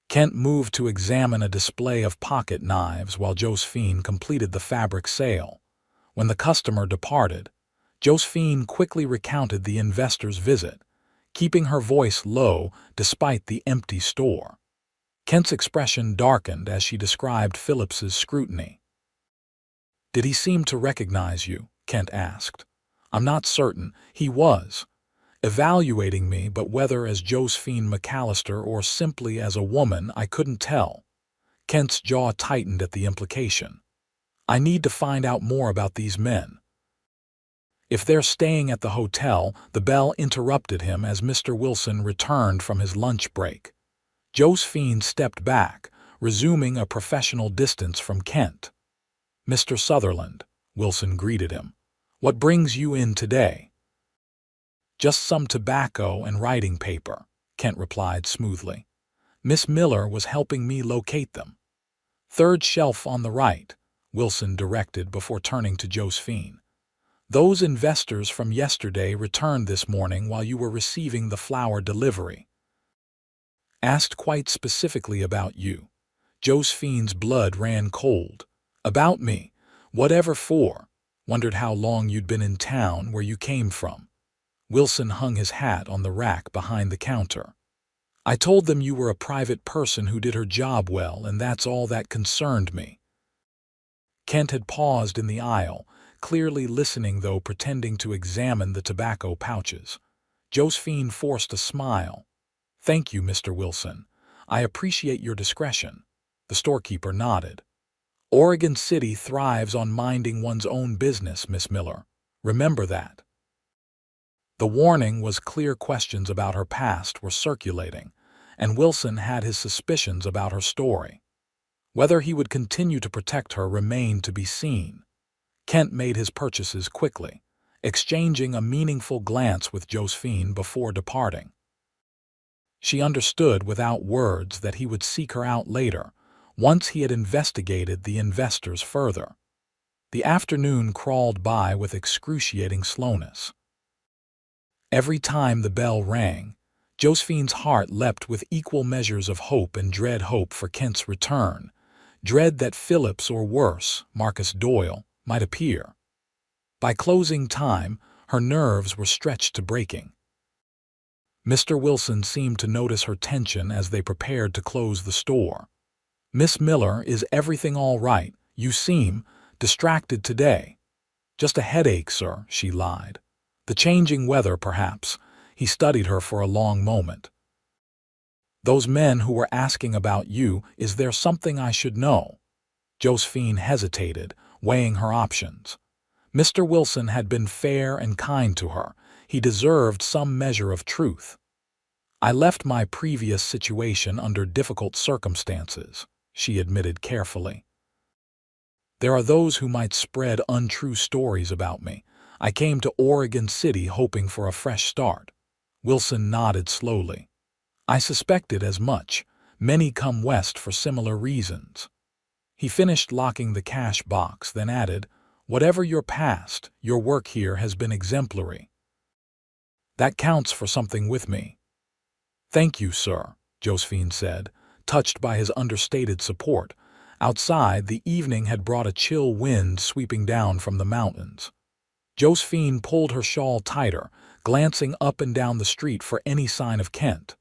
Kent moved to examine a display of pocket knives while Josephine completed the fabric sale. When the customer departed, Josephine quickly recounted the investor's visit, keeping her voice low despite the empty store. Kent's expression darkened as she described Phillips's scrutiny. "Did he seem to recognize you?" Kent asked. "I'm not certain. He was evaluating me, but whether as Josephine McAllister or simply as a woman, I couldn't tell." Kent's jaw tightened at the implication. "I need to find out more about these men." "If they're staying at the hotel," the bell interrupted him as Mr. Wilson returned from his lunch break. Josephine stepped back, resuming a professional distance from Kent. "Mr. Sutherland," Wilson greeted him. "What brings you in today?" "Just some tobacco and writing paper," Kent replied smoothly. "Miss Miller was helping me locate them." "Third shelf on the right," Wilson directed before turning to Josephine. "Those investors from yesterday returned this morning while you were receiving the flower delivery. Asked quite specifically about you." Josephine's blood ran cold. "About me? Whatever for? Wondered how long you'd been in town, where you came from." Wilson hung his hat on the rack behind the counter. "I told them you were a private person who did her job well, and that's all that concerned me." Kent had paused in the aisle, clearly listening though pretending to examine the tobacco pouches. Josephine forced a smile. "Thank you, Mr. Wilson. I appreciate your discretion." The storekeeper nodded. "Oregon City thrives on minding one's own business, Miss Miller. Remember that." The warning was clear. Questions about her past were circulating, and Wilson had his suspicions about her story. Whether he would continue to protect her remained to be seen. Kent made his purchases quickly, exchanging a meaningful glance with Josephine before departing. She understood without words that he would seek her out later, once he had investigated the investors further. The afternoon crawled by with excruciating slowness. Every time the bell rang, Josephine's heart leapt with equal measures of hope and dread. Hope for Kent's return, dread that Phillips or worse, Marcus Doyle, might appear. By closing time, her nerves were stretched to breaking. Mr. Wilson seemed to notice her tension as they prepared to close the store. "Miss Miller, is everything all right? You seem distracted today." "Just a headache, sir," she lied. "The changing weather, perhaps." He studied her for a long moment. "Those men who were asking about you, is there something I should know?" Josephine hesitated, weighing her options. Mr. Wilson had been fair and kind to her. He deserved some measure of truth. "I left my previous situation under difficult circumstances," she admitted carefully. "There are those who might spread untrue stories about me. I came to Oregon City hoping for a fresh start." Wilson nodded slowly. "I suspected as much. Many come west for similar reasons." He finished locking the cash box, then added, "Whatever your past, your work here has been exemplary. That counts for something with me." "Thank you, sir," Josephine said, touched by his understated support. Outside, the evening had brought a chill wind sweeping down from the mountains. Josephine pulled her shawl tighter, glancing up and down the street for any sign of Kent.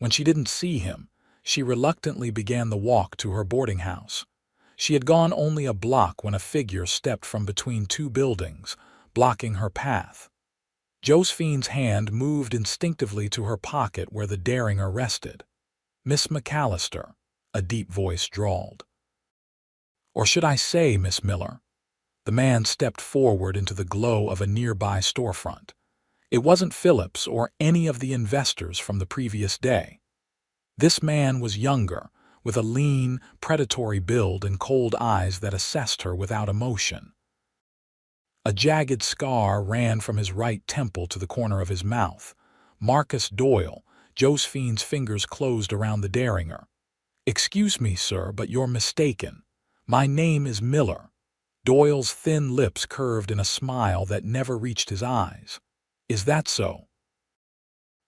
When she didn't see him, she reluctantly began the walk to her boarding house. She had gone only a block when a figure stepped from between two buildings, blocking her path. Josephine's hand moved instinctively to her pocket where the Derringer rested. "Miss McAllister," a deep voice drawled. "Or should I say, Miss Miller?" The man stepped forward into the glow of a nearby storefront. It wasn't Phillips or any of the investors from the previous day. This man was younger, with a lean, predatory build and cold eyes that assessed her without emotion. A jagged scar ran from his right temple to the corner of his mouth. Marcus Doyle. Josephine's fingers closed around the Derringer. "Excuse me, sir, but you're mistaken. My name is Miller." Doyle's thin lips curved in a smile that never reached his eyes. "Is that so?"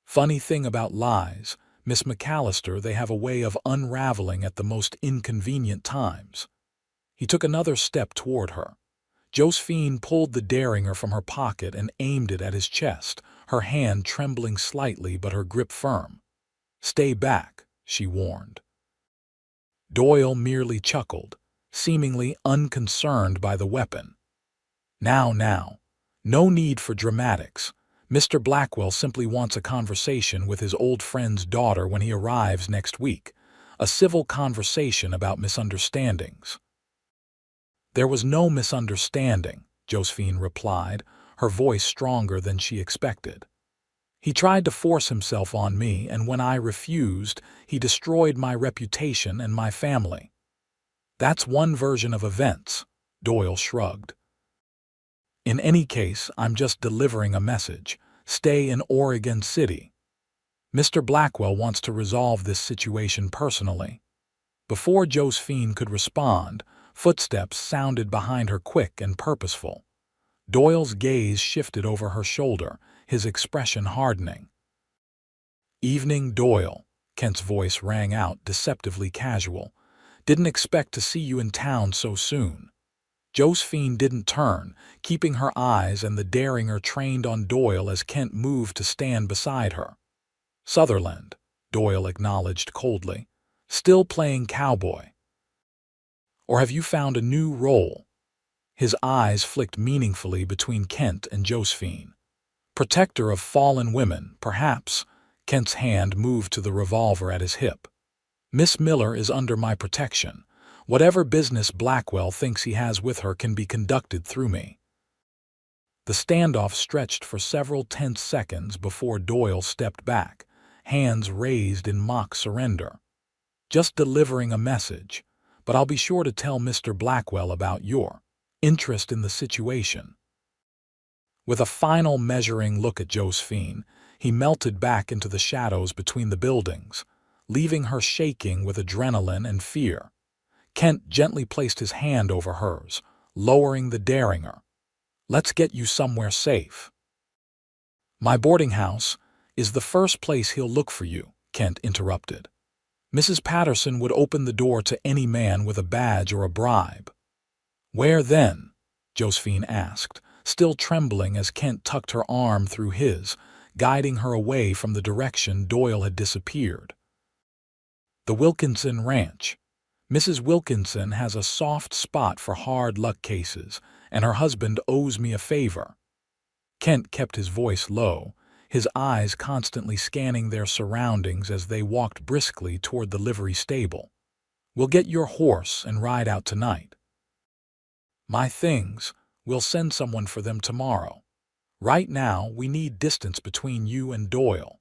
Funny thing about lies, Miss McAllister, they have a way of unraveling at the most inconvenient times. He took another step toward her. Josephine pulled the Derringer from her pocket and aimed it at his chest, her hand trembling slightly but her grip firm. "Stay back," she warned. Doyle merely chuckled, seemingly unconcerned by the weapon. Now, no need for dramatics. Mr. Blackwell simply wants a conversation with his old friend's daughter when he arrives next week, a civil conversation about misunderstandings. "There was no misunderstanding," Josephine replied, her voice stronger than she expected. "He tried to force himself on me, and when I refused, he destroyed my reputation and my family." "That's one version of events," Doyle shrugged. "In any case, I'm just delivering a message. Stay in Oregon City. Mr. Blackwell wants to resolve this situation personally." Before Josephine could respond, footsteps sounded behind her, quick and purposeful. Doyle's gaze shifted over her shoulder, his expression hardening. "Evening, Doyle," Kent's voice rang out, deceptively casual. "Didn't expect to see you in town so soon." Josephine didn't turn, keeping her eyes and the Derringer trained on Doyle as Kent moved to stand beside her. "Sutherland," Doyle acknowledged coldly. "Still playing cowboy? Or have you found a new role?" His eyes flicked meaningfully between Kent and Josephine. "Protector of fallen women, perhaps." Kent's hand moved to the revolver at his hip. "Miss Miller is under my protection. Whatever business Blackwell thinks he has with her can be conducted through me." The standoff stretched for several tense seconds before Doyle stepped back, hands raised in mock surrender. "Just delivering a message, but I'll be sure to tell Mr. Blackwell about your interest in the situation." With a final measuring look at Josephine, he melted back into the shadows between the buildings, leaving her shaking with adrenaline and fear. Kent gently placed his hand over hers, lowering the Derringer. "Let's get you somewhere safe." "My boarding house is the first place he'll look for you," Kent interrupted. "Mrs. Patterson would open the door to any man with a badge or a bribe." "Where then?" Josephine asked, still trembling as Kent tucked her arm through his, guiding her away from the direction Doyle had disappeared. "The Wilkinson Ranch. Mrs. Wilkinson has a soft spot for hard luck cases, and her husband owes me a favor." Kent kept his voice low, his eyes constantly scanning their surroundings as they walked briskly toward the livery stable. "We'll get your horse and ride out tonight." "My things, we'll send someone for them tomorrow. Right now, we need distance between you and Doyle."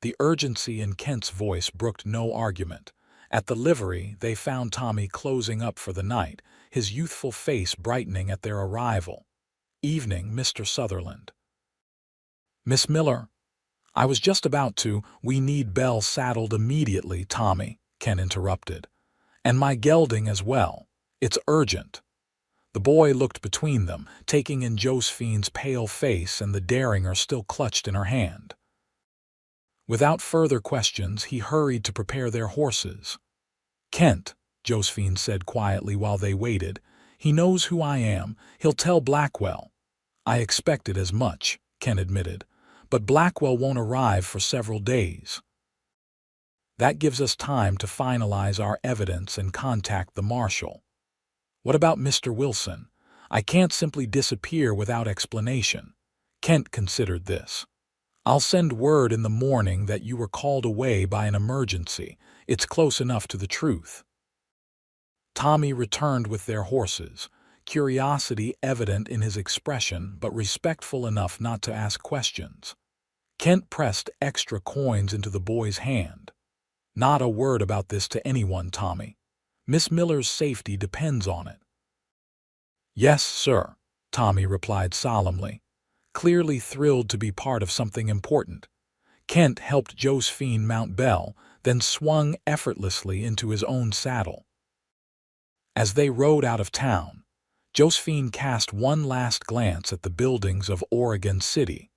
The urgency in Kent's voice brooked no argument. At the livery, they found Tommy closing up for the night, his youthful face brightening at their arrival. "Evening, Mr. Sutherland." "Miss Miller, I was just about to—" "We need Belle saddled immediately, Tommy," Ken interrupted. "And my gelding as well. It's urgent." The boy looked between them, taking in Josephine's pale face and the Derringer still clutched in her hand. Without further questions, he hurried to prepare their horses. "Kent," Josephine said quietly while they waited, "he knows who I am. He'll tell Blackwell." "I expected as much," Ken admitted, "but Blackwell won't arrive for several days." That gives us time to finalize our evidence and contact the marshal. What about Mr. Wilson? I can't simply disappear without explanation. Kent considered this. I'll send word in the morning that you were called away by an emergency. It's close enough to the truth. Tommy returned with their horses, curiosity evident in his expression but respectful enough not to ask questions. Kent pressed extra coins into the boy's hand. Not a word about this to anyone, Tommy. Miss Miller's safety depends on it. Yes, sir, Tommy replied solemnly, clearly thrilled to be part of something important. Kent helped Josephine mount Belle, then swung effortlessly into his own saddle. As they rode out of town, Josephine cast one last glance at the buildings of Oregon City,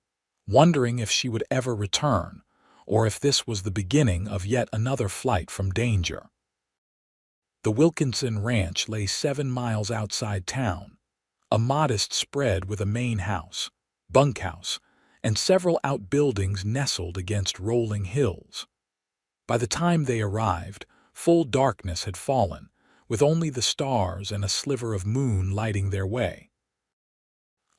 wondering if she would ever return, or if this was the beginning of yet another flight from danger. The Wilkinson Ranch lay 7 miles outside town, a modest spread with a main house, bunkhouse, and several outbuildings nestled against rolling hills. By the time they arrived, full darkness had fallen, with only the stars and a sliver of moon lighting their way.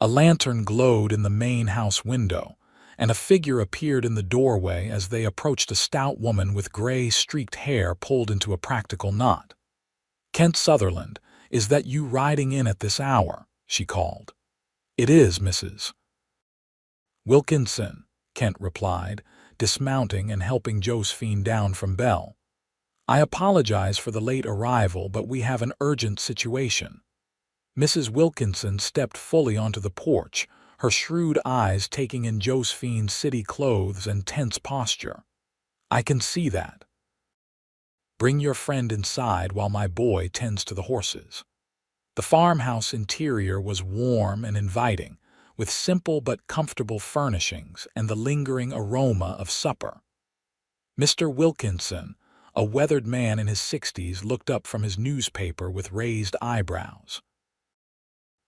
A lantern glowed in the main house window, and a figure appeared in the doorway as they approached a stout woman with gray streaked hair pulled into a practical knot. "Kent Sutherland, is that you riding in at this hour?" she called. "It is, Mrs. Wilkinson," Kent replied, dismounting and helping Josephine down from Belle. "I apologize for the late arrival, but we have an urgent situation." Mrs. Wilkinson stepped fully onto the porch, her shrewd eyes taking in Josephine's city clothes and tense posture. "I can see that. Bring your friend inside while my boy tends to the horses." The farmhouse interior was warm and inviting, with simple but comfortable furnishings and the lingering aroma of supper. Mr. Wilkinson, a weathered man in his 60s, looked up from his newspaper with raised eyebrows.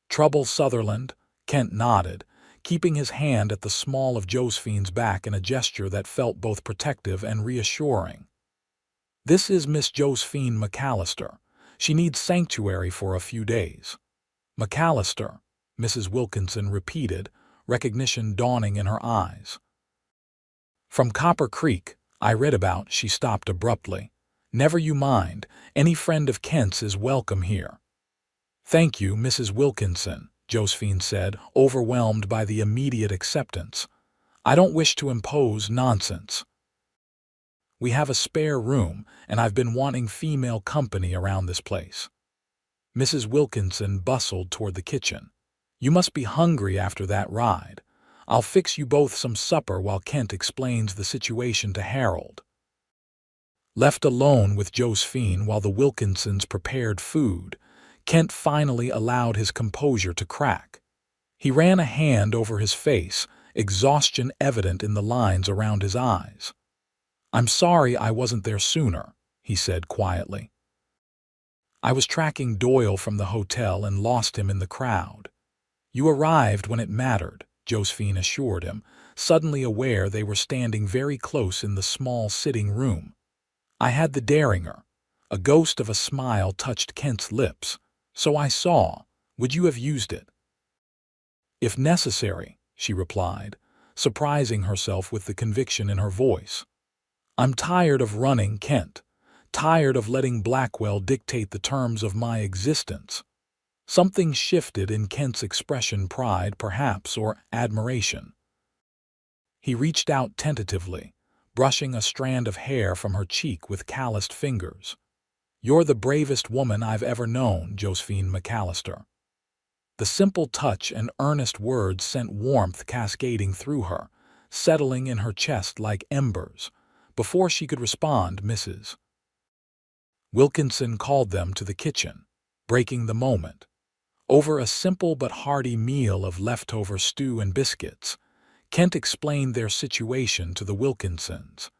"Trouble, Sutherland?" Kent nodded, keeping his hand at the small of Josephine's back in a gesture that felt both protective and reassuring. "This is Miss Josephine McAllister. She needs sanctuary for a few days." "McAllister," Mrs. Wilkinson repeated, recognition dawning in her eyes. "From Copper Creek, I read about," she stopped abruptly. "Never you mind, any friend of Kent's is welcome here." "Thank you, Mrs. Wilkinson," Josephine said, overwhelmed by the immediate acceptance. "I don't wish to impose nonsense. We have a spare room, and I've been wanting female company around this place." Mrs. Wilkinson bustled toward the kitchen. "You must be hungry after that ride. I'll fix you both some supper while Kent explains the situation to Harold." Left alone with Josephine while the Wilkinsons prepared food, Kent finally allowed his composure to crack. He ran a hand over his face, exhaustion evident in the lines around his eyes. "I'm sorry I wasn't there sooner," he said quietly. "I was tracking Doyle from the hotel and lost him in the crowd." "You arrived when it mattered," Josephine assured him, suddenly aware they were standing very close in the small sitting room. "I had the derringer." A ghost of a smile touched Kent's lips. "So I saw. Would you have used it?" "If necessary," she replied, surprising herself with the conviction in her voice. "I'm tired of running, Kent. Tired of letting Blackwell dictate the terms of my existence." Something shifted in Kent's expression, pride, perhaps, or admiration. He reached out tentatively, brushing a strand of hair from her cheek with calloused fingers. "You're the bravest woman I've ever known, Josephine McAllister." The simple touch and earnest words sent warmth cascading through her, settling in her chest like embers. Before she could respond, Mrs. Wilkinson called them to the kitchen, breaking the moment. Over a simple but hearty meal of leftover stew and biscuits, Kent explained their situation to the Wilkinsons,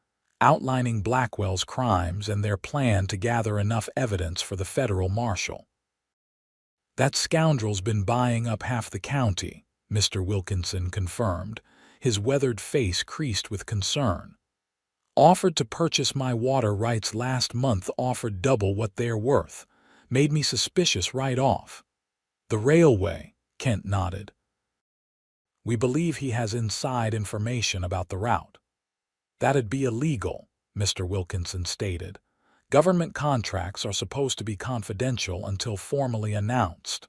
outlining Blackwell's crimes and their plan to gather enough evidence for the federal marshal. "That scoundrel's been buying up half the county," Mr. Wilkinson confirmed, his weathered face creased with concern. Offered to purchase my water rights last month, offered double what they're worth. Made me suspicious right off. The railway, Kent nodded. We believe he has inside information about the route. That'd be illegal, Mr. Wilkinson stated. Government contracts are supposed to be confidential until formally announced.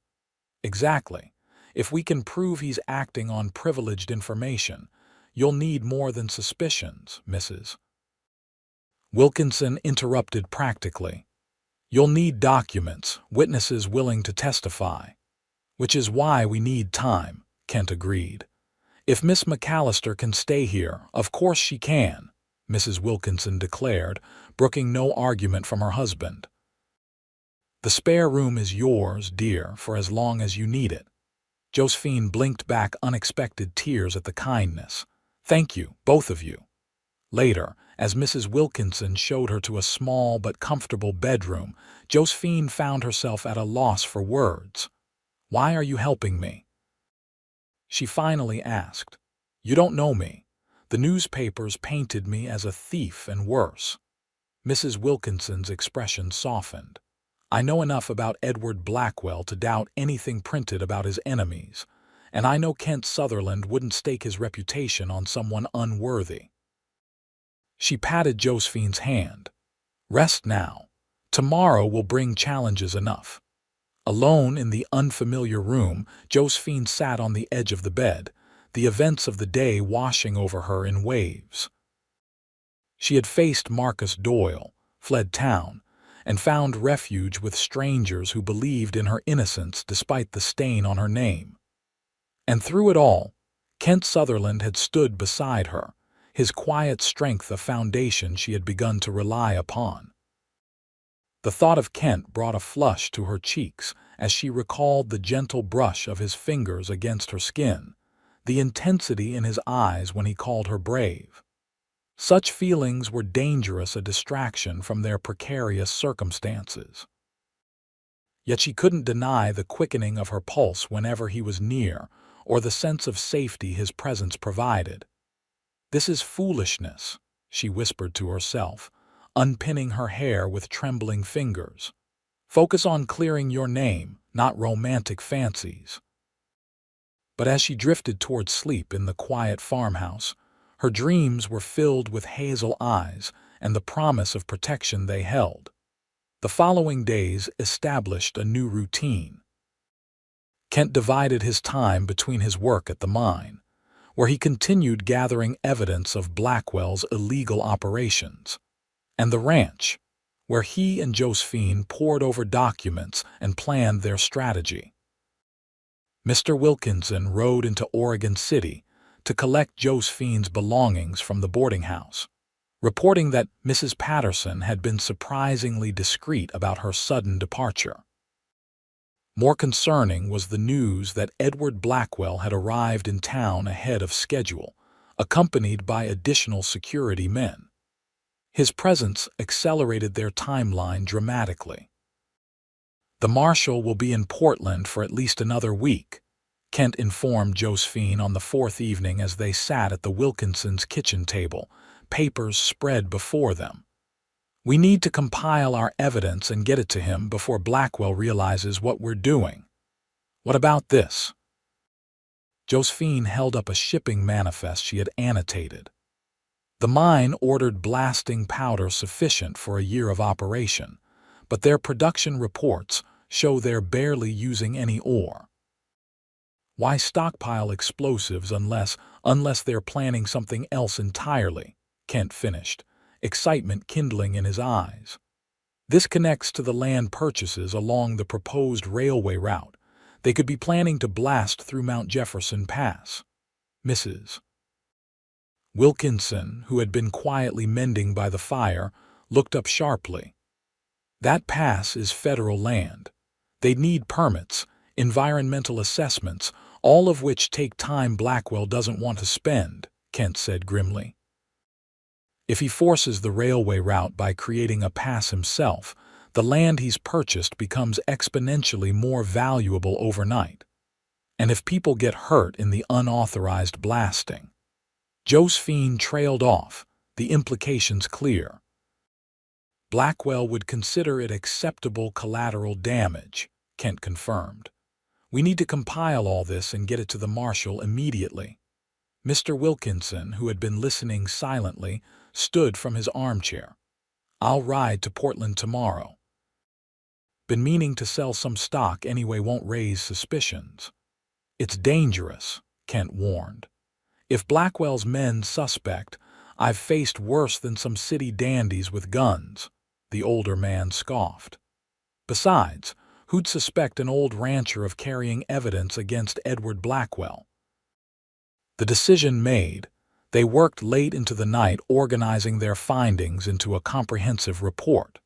Exactly. If we can prove he's acting on privileged information, you'll need more than suspicions, Mrs. Wilkinson interrupted practically. You'll need documents, witnesses willing to testify. Which is why we need time, Kent agreed. If Miss McAllister can stay here, of course she can, Mrs. Wilkinson declared, brooking no argument from her husband. The spare room is yours, dear, for as long as you need it. Josephine blinked back unexpected tears at the kindness. Thank you, both of you. Later, as Mrs. Wilkinson showed her to a small but comfortable bedroom, Josephine found herself at a loss for words. Why are you helping me? She finally asked. You don't know me. The newspapers painted me as a thief and worse. Mrs. Wilkinson's expression softened. I know enough about Edward Blackwell to doubt anything printed about his enemies, and I know Kent Sutherland wouldn't stake his reputation on someone unworthy. She patted Josephine's hand. Rest now. Tomorrow will bring challenges enough. Alone in the unfamiliar room, Josephine sat on the edge of the bed, the events of the day washing over her in waves. She had faced Marcus Doyle, fled town, and found refuge with strangers who believed in her innocence despite the stain on her name. And through it all, Kent Sutherland had stood beside her, his quiet strength a foundation she had begun to rely upon. The thought of Kent brought a flush to her cheeks as she recalled the gentle brush of his fingers against her skin, the intensity in his eyes when he called her brave. Such feelings were dangerous a distraction from their precarious circumstances. Yet she couldn't deny the quickening of her pulse whenever he was near, or the sense of safety his presence provided. This is foolishness, she whispered to herself, unpinning her hair with trembling fingers. Focus on clearing your name, not romantic fancies. But as she drifted toward sleep in the quiet farmhouse, her dreams were filled with hazel eyes and the promise of protection they held. The following days established a new routine. Kent divided his time between his work at the mine, where he continued gathering evidence of Blackwell's illegal operations, and the ranch, where he and Josephine pored over documents and planned their strategy. Mr. Wilkinson rode into Oregon City to collect Josephine's belongings from the boarding house, reporting that Mrs. Patterson had been surprisingly discreet about her sudden departure. More concerning was the news that Edward Blackwell had arrived in town ahead of schedule, accompanied by additional security men. His presence accelerated their timeline dramatically. The marshal will be in Portland for at least another week, Kent informed Josephine on the fourth evening as they sat at the Wilkinsons' kitchen table, papers spread before them. We need to compile our evidence and get it to him before Blackwell realizes what we're doing. What about this? Josephine held up a shipping manifest she had annotated. The mine ordered blasting powder sufficient for a year of operation, but their production reports show they're barely using any ore. Why stockpile explosives unless they're planning something else entirely? Kent finished, excitement kindling in his eyes. This connects to the land purchases along the proposed railway route. They could be planning to blast through Mount Jefferson Pass. Mrs. Wilkinson, who had been quietly mending by the fire, looked up sharply. That pass is federal land. They'd need permits, environmental assessments, all of which take time Blackwell doesn't want to spend, Kent said grimly. If he forces the railway route by creating a pass himself, the land he's purchased becomes exponentially more valuable overnight. And if people get hurt in the unauthorized blasting? Josephine trailed off, The implications clear. Blackwell would consider it acceptable collateral damage, Kent confirmed. We need to compile all this and get it to the marshal immediately. Mr. Wilkinson, who had been listening silently, stood from his armchair. I'll ride to Portland tomorrow. Been meaning to sell some stock anyway, won't raise suspicions. It's dangerous, Kent warned. If Blackwell's men suspect, I've faced worse than some city dandies with guns, the older man scoffed. Besides, who'd suspect an old rancher of carrying evidence against Edward Blackwell? The decision made, they worked late into the night organizing their findings into a comprehensive report.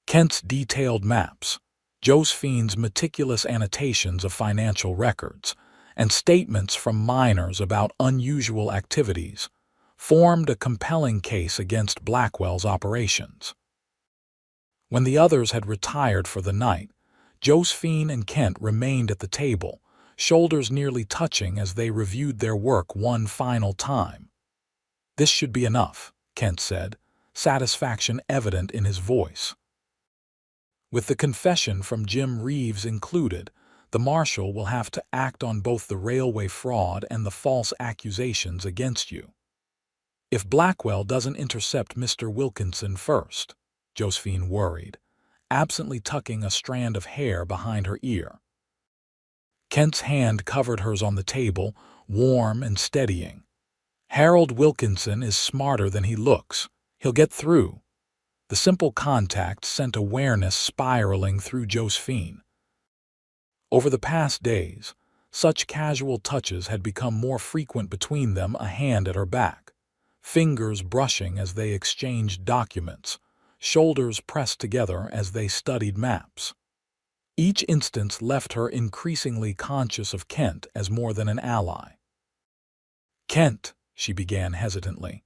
Kent's detailed maps, Josephine's meticulous annotations of financial records, and statements from miners about unusual activities formed a compelling case against Blackwell's operations. When the others had retired for the night, Josephine and Kent remained at the table, shoulders nearly touching as they reviewed their work one final time. This should be enough, Kent said, satisfaction evident in his voice. With the confession from Jim Reeves included, the marshal will have to act on both the railway fraud and the false accusations against you. If Blackwell doesn't intercept Mr. Wilkinson first, Josephine worried, absently tucking a strand of hair behind her ear. Kent's hand covered hers on the table, warm and steadying. Harold Wilkinson is smarter than he looks. He'll get through. The simple contact sent awareness spiraling through Josephine. Over the past days, such casual touches had become more frequent between them, a hand at her back, fingers brushing as they exchanged documents, shoulders pressed together as they studied maps. Each instance left her increasingly conscious of Kent as more than an ally. "Kent," she began hesitantly,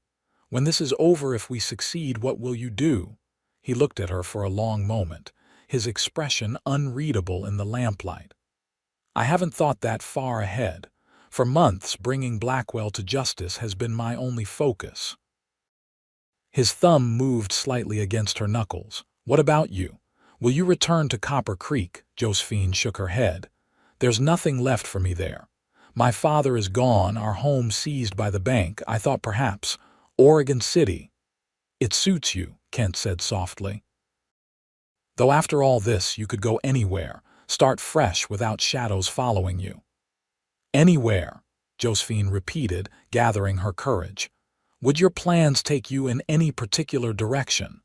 "when this is over, if we succeed, what will you do?" He looked at her for a long moment, his expression unreadable in the lamplight. "I haven't thought that far ahead. For months, bringing Blackwell to justice has been my only focus." His thumb moved slightly against her knuckles. "What about you? Will you return to Copper Creek?" Josephine shook her head. "There's nothing left for me there. My father is gone, our home seized by the bank. I thought perhaps Oregon City." "It suits you," Kent said softly. "Though after all this, you could go anywhere, start fresh without shadows following you." "Anywhere," Josephine repeated, gathering her courage. "Would your plans take you in any particular direction?"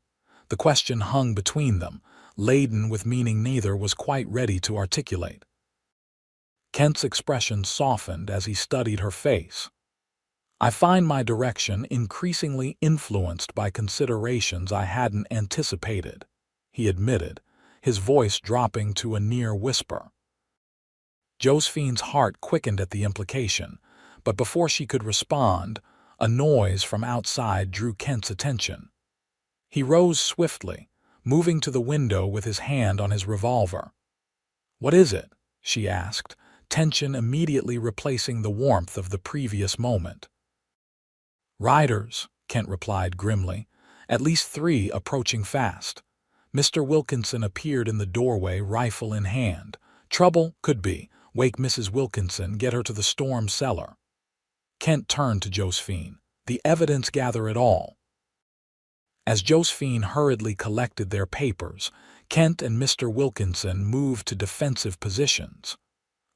The question hung between them, laden with meaning neither was quite ready to articulate. Kent's expression softened as he studied her face. "I find my direction increasingly influenced by considerations I hadn't anticipated," he admitted, his voice dropping to a near whisper. Josephine's heart quickened at the implication, but before she could respond, a noise from outside drew Kent's attention. He rose swiftly, moving to the window with his hand on his revolver. "What is it?" she asked, tension immediately replacing the warmth of the previous moment. "Riders," Kent replied grimly, "at least 3 approaching fast." Mr. Wilkinson appeared in the doorway, rifle in hand. "Trouble? Could be. Wake Mrs. Wilkinson, get her to the storm cellar." Kent turned to Josephine. "The evidence, gather it all." As Josephine hurriedly collected their papers, Kent and Mr. Wilkinson moved to defensive positions.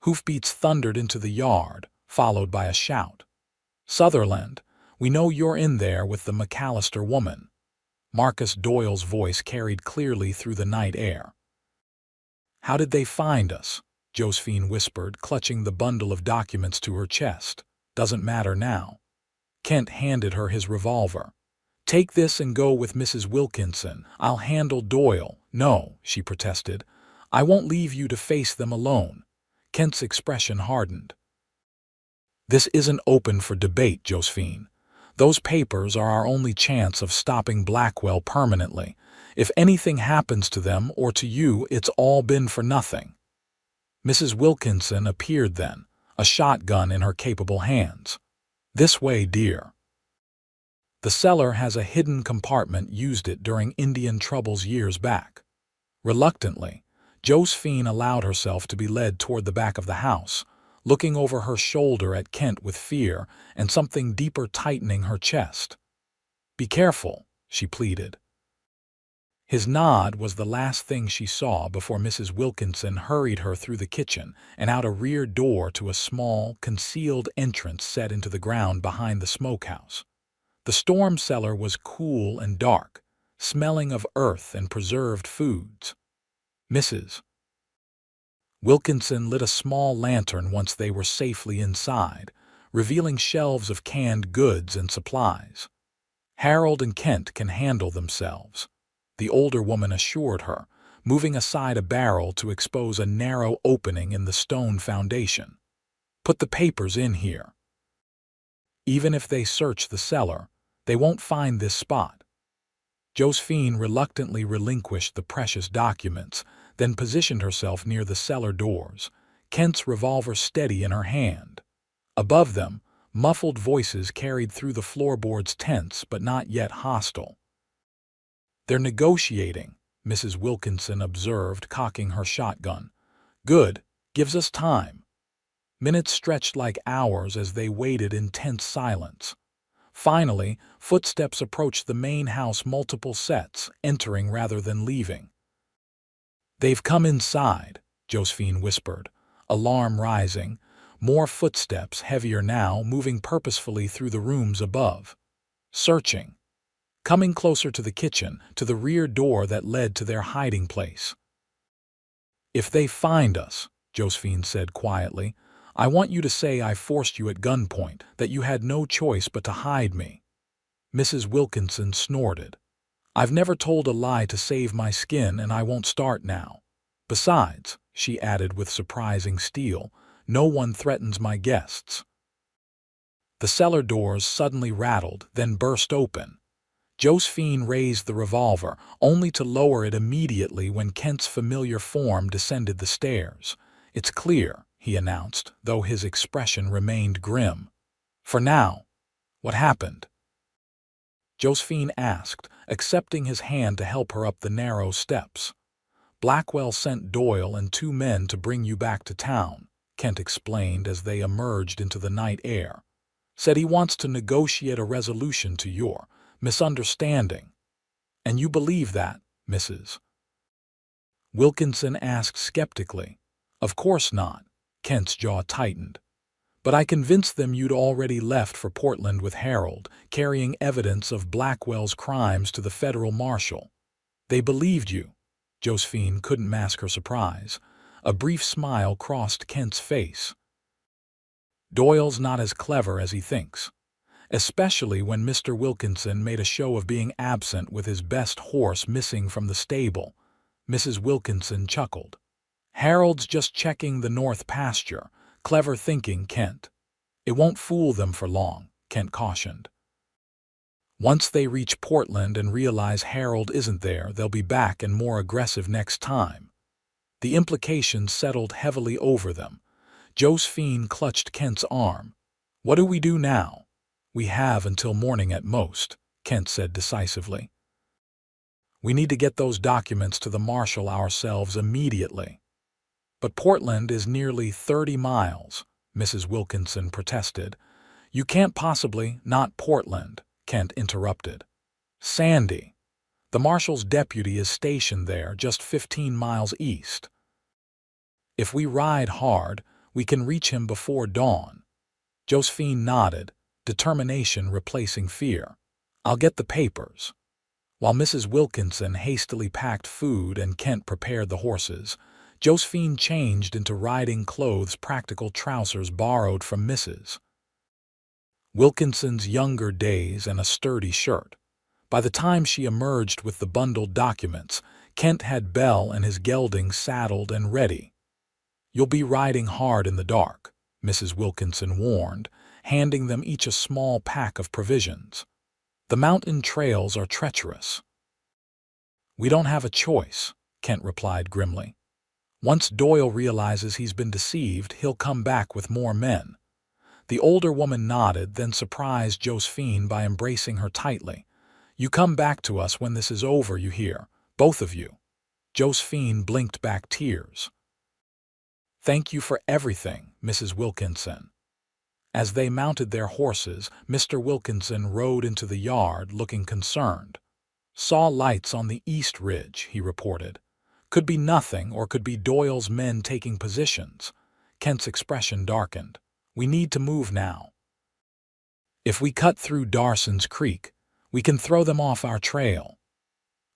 Hoofbeats thundered into the yard, followed by a shout. "Sutherland, we know you're in there with the McAllister woman." Marcus Doyle's voice carried clearly through the night air. "How did they find us?" Josephine whispered, clutching the bundle of documents to her chest. "Doesn't matter now." Kent handed her his revolver. "Take this and go with Mrs. Wilkinson. I'll handle Doyle." "No," she protested. "I won't leave you to face them alone." Kent's expression hardened. "This isn't open for debate, Josephine. Those papers are our only chance of stopping Blackwell permanently. If anything happens to them or to you, it's all been for nothing." Mrs. Wilkinson appeared then, a shotgun in her capable hands. "This way, dear." The cellar has a hidden compartment, used it during Indian troubles years back. Reluctantly, Josephine allowed herself to be led toward the back of the house, looking over her shoulder at Kent with fear and something deeper tightening her chest. "Be careful," she pleaded. His nod was the last thing she saw before Mrs. Wilkinson hurried her through the kitchen and out a rear door to a small, concealed entrance set into the ground behind the smokehouse. The storm cellar was cool and dark, smelling of earth and preserved foods. Mrs. Wilkinson lit a small lantern once they were safely inside, revealing shelves of canned goods and supplies. "Harold and Kent can handle themselves," the older woman assured her, moving aside a barrel to expose a narrow opening in the stone foundation. "Put the papers in here. Even if they search the cellar, they won't find this spot." Josephine reluctantly relinquished the precious documents, then positioned herself near the cellar doors, Kent's revolver steady in her hand. Above them, muffled voices carried through the floorboards, tense but not yet hostile. "They're negotiating," Mrs. Wilkinson observed, cocking her shotgun. "Good, gives us time." Minutes stretched like hours as they waited in tense silence. Finally, footsteps approached the main house, multiple sets, entering rather than leaving. "They've come inside," Josephine whispered, alarm rising. More footsteps, heavier now, moving purposefully through the rooms above. Searching. Coming closer to the kitchen, to the rear door that led to their hiding place. "If they find us," Josephine said quietly, "I want you to say I forced you at gunpoint, that you had no choice but to hide me." Mrs. Wilkinson snorted. "I've never told a lie to save my skin, and I won't start now. Besides," she added with surprising steel, "no one threatens my guests." The cellar doors suddenly rattled, then burst open. Josephine raised the revolver, only to lower it immediately when Kent's familiar form descended the stairs. "It's clear," he announced, though his expression remained grim. "For now." "What happened?" Josephine asked, accepting his hand to help her up the narrow steps. "Blackwell sent Doyle and 2 men to bring you back to town," Kent explained as they emerged into the night air. "Said he wants to negotiate a resolution to your misunderstanding." "And you believe that, Mrs. Wilkinson asked skeptically. "Of course not." Kent's jaw tightened. "But I convinced them you'd already left for Portland with Harold, carrying evidence of Blackwell's crimes to the federal marshal. They believed you." Josephine couldn't mask her surprise. A brief smile crossed Kent's face. "Doyle's not as clever as he thinks. Especially when Mr. Wilkinson made a show of being absent with his best horse missing from the stable." Mrs. Wilkinson chuckled. "Harold's just checking the north pasture. Clever thinking, Kent." "It won't fool them for long," Kent cautioned. "Once they reach Portland and realize Harold isn't there, they'll be back and more aggressive next time." The implications settled heavily over them. Josephine clutched Kent's arm. "What do we do now?" "We have until morning at most," Kent said decisively. "We need to get those documents to the marshal ourselves immediately." "But Portland is nearly 30 miles, Mrs. Wilkinson protested. "You can't possibly—" "Not Portland," Kent interrupted. "Sandy. The marshal's deputy is stationed there, just 15 miles east. If we ride hard, we can reach him before dawn." Josephine nodded, determination replacing fear. "I'll get the papers." While Mrs. Wilkinson hastily packed food and Kent prepared the horses, Josephine changed into riding clothes, practical trousers borrowed from Mrs. Wilkinson's younger days, and a sturdy shirt. By the time she emerged with the bundled documents, Kent had Bell and his gelding saddled and ready. "You'll be riding hard in the dark," Mrs. Wilkinson warned, handing them each a small pack of provisions. "The mountain trails are treacherous." "We don't have a choice," Kent replied grimly. "Once Doyle realizes he's been deceived, he'll come back with more men." The older woman nodded, then surprised Josephine by embracing her tightly. "You come back to us when this is over, you hear? Both of you." Josephine blinked back tears. "Thank you for everything, Mrs. Wilkinson." As they mounted their horses, Mr. Wilkinson rode into the yard, looking concerned. "Saw lights on the east ridge," he reported. "Could be nothing, or could be Doyle's men taking positions." Kent's expression darkened. "We need to move now. If we cut through Dawson's Creek, we can throw them off our trail."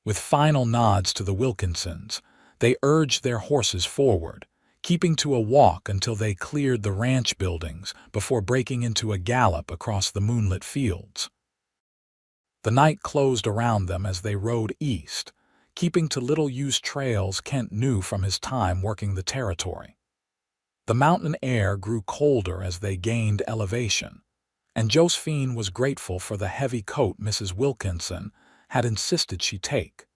With final nods to the Wilkinsons, they urged their horses forward, keeping to a walk until they cleared the ranch buildings before breaking into a gallop across the moonlit fields. The night closed around them as they rode east, keeping to little-used trails Kent knew from his time working the territory. The mountain air grew colder as they gained elevation, and Josephine was grateful for the heavy coat Mrs. Wilkinson had insisted she take.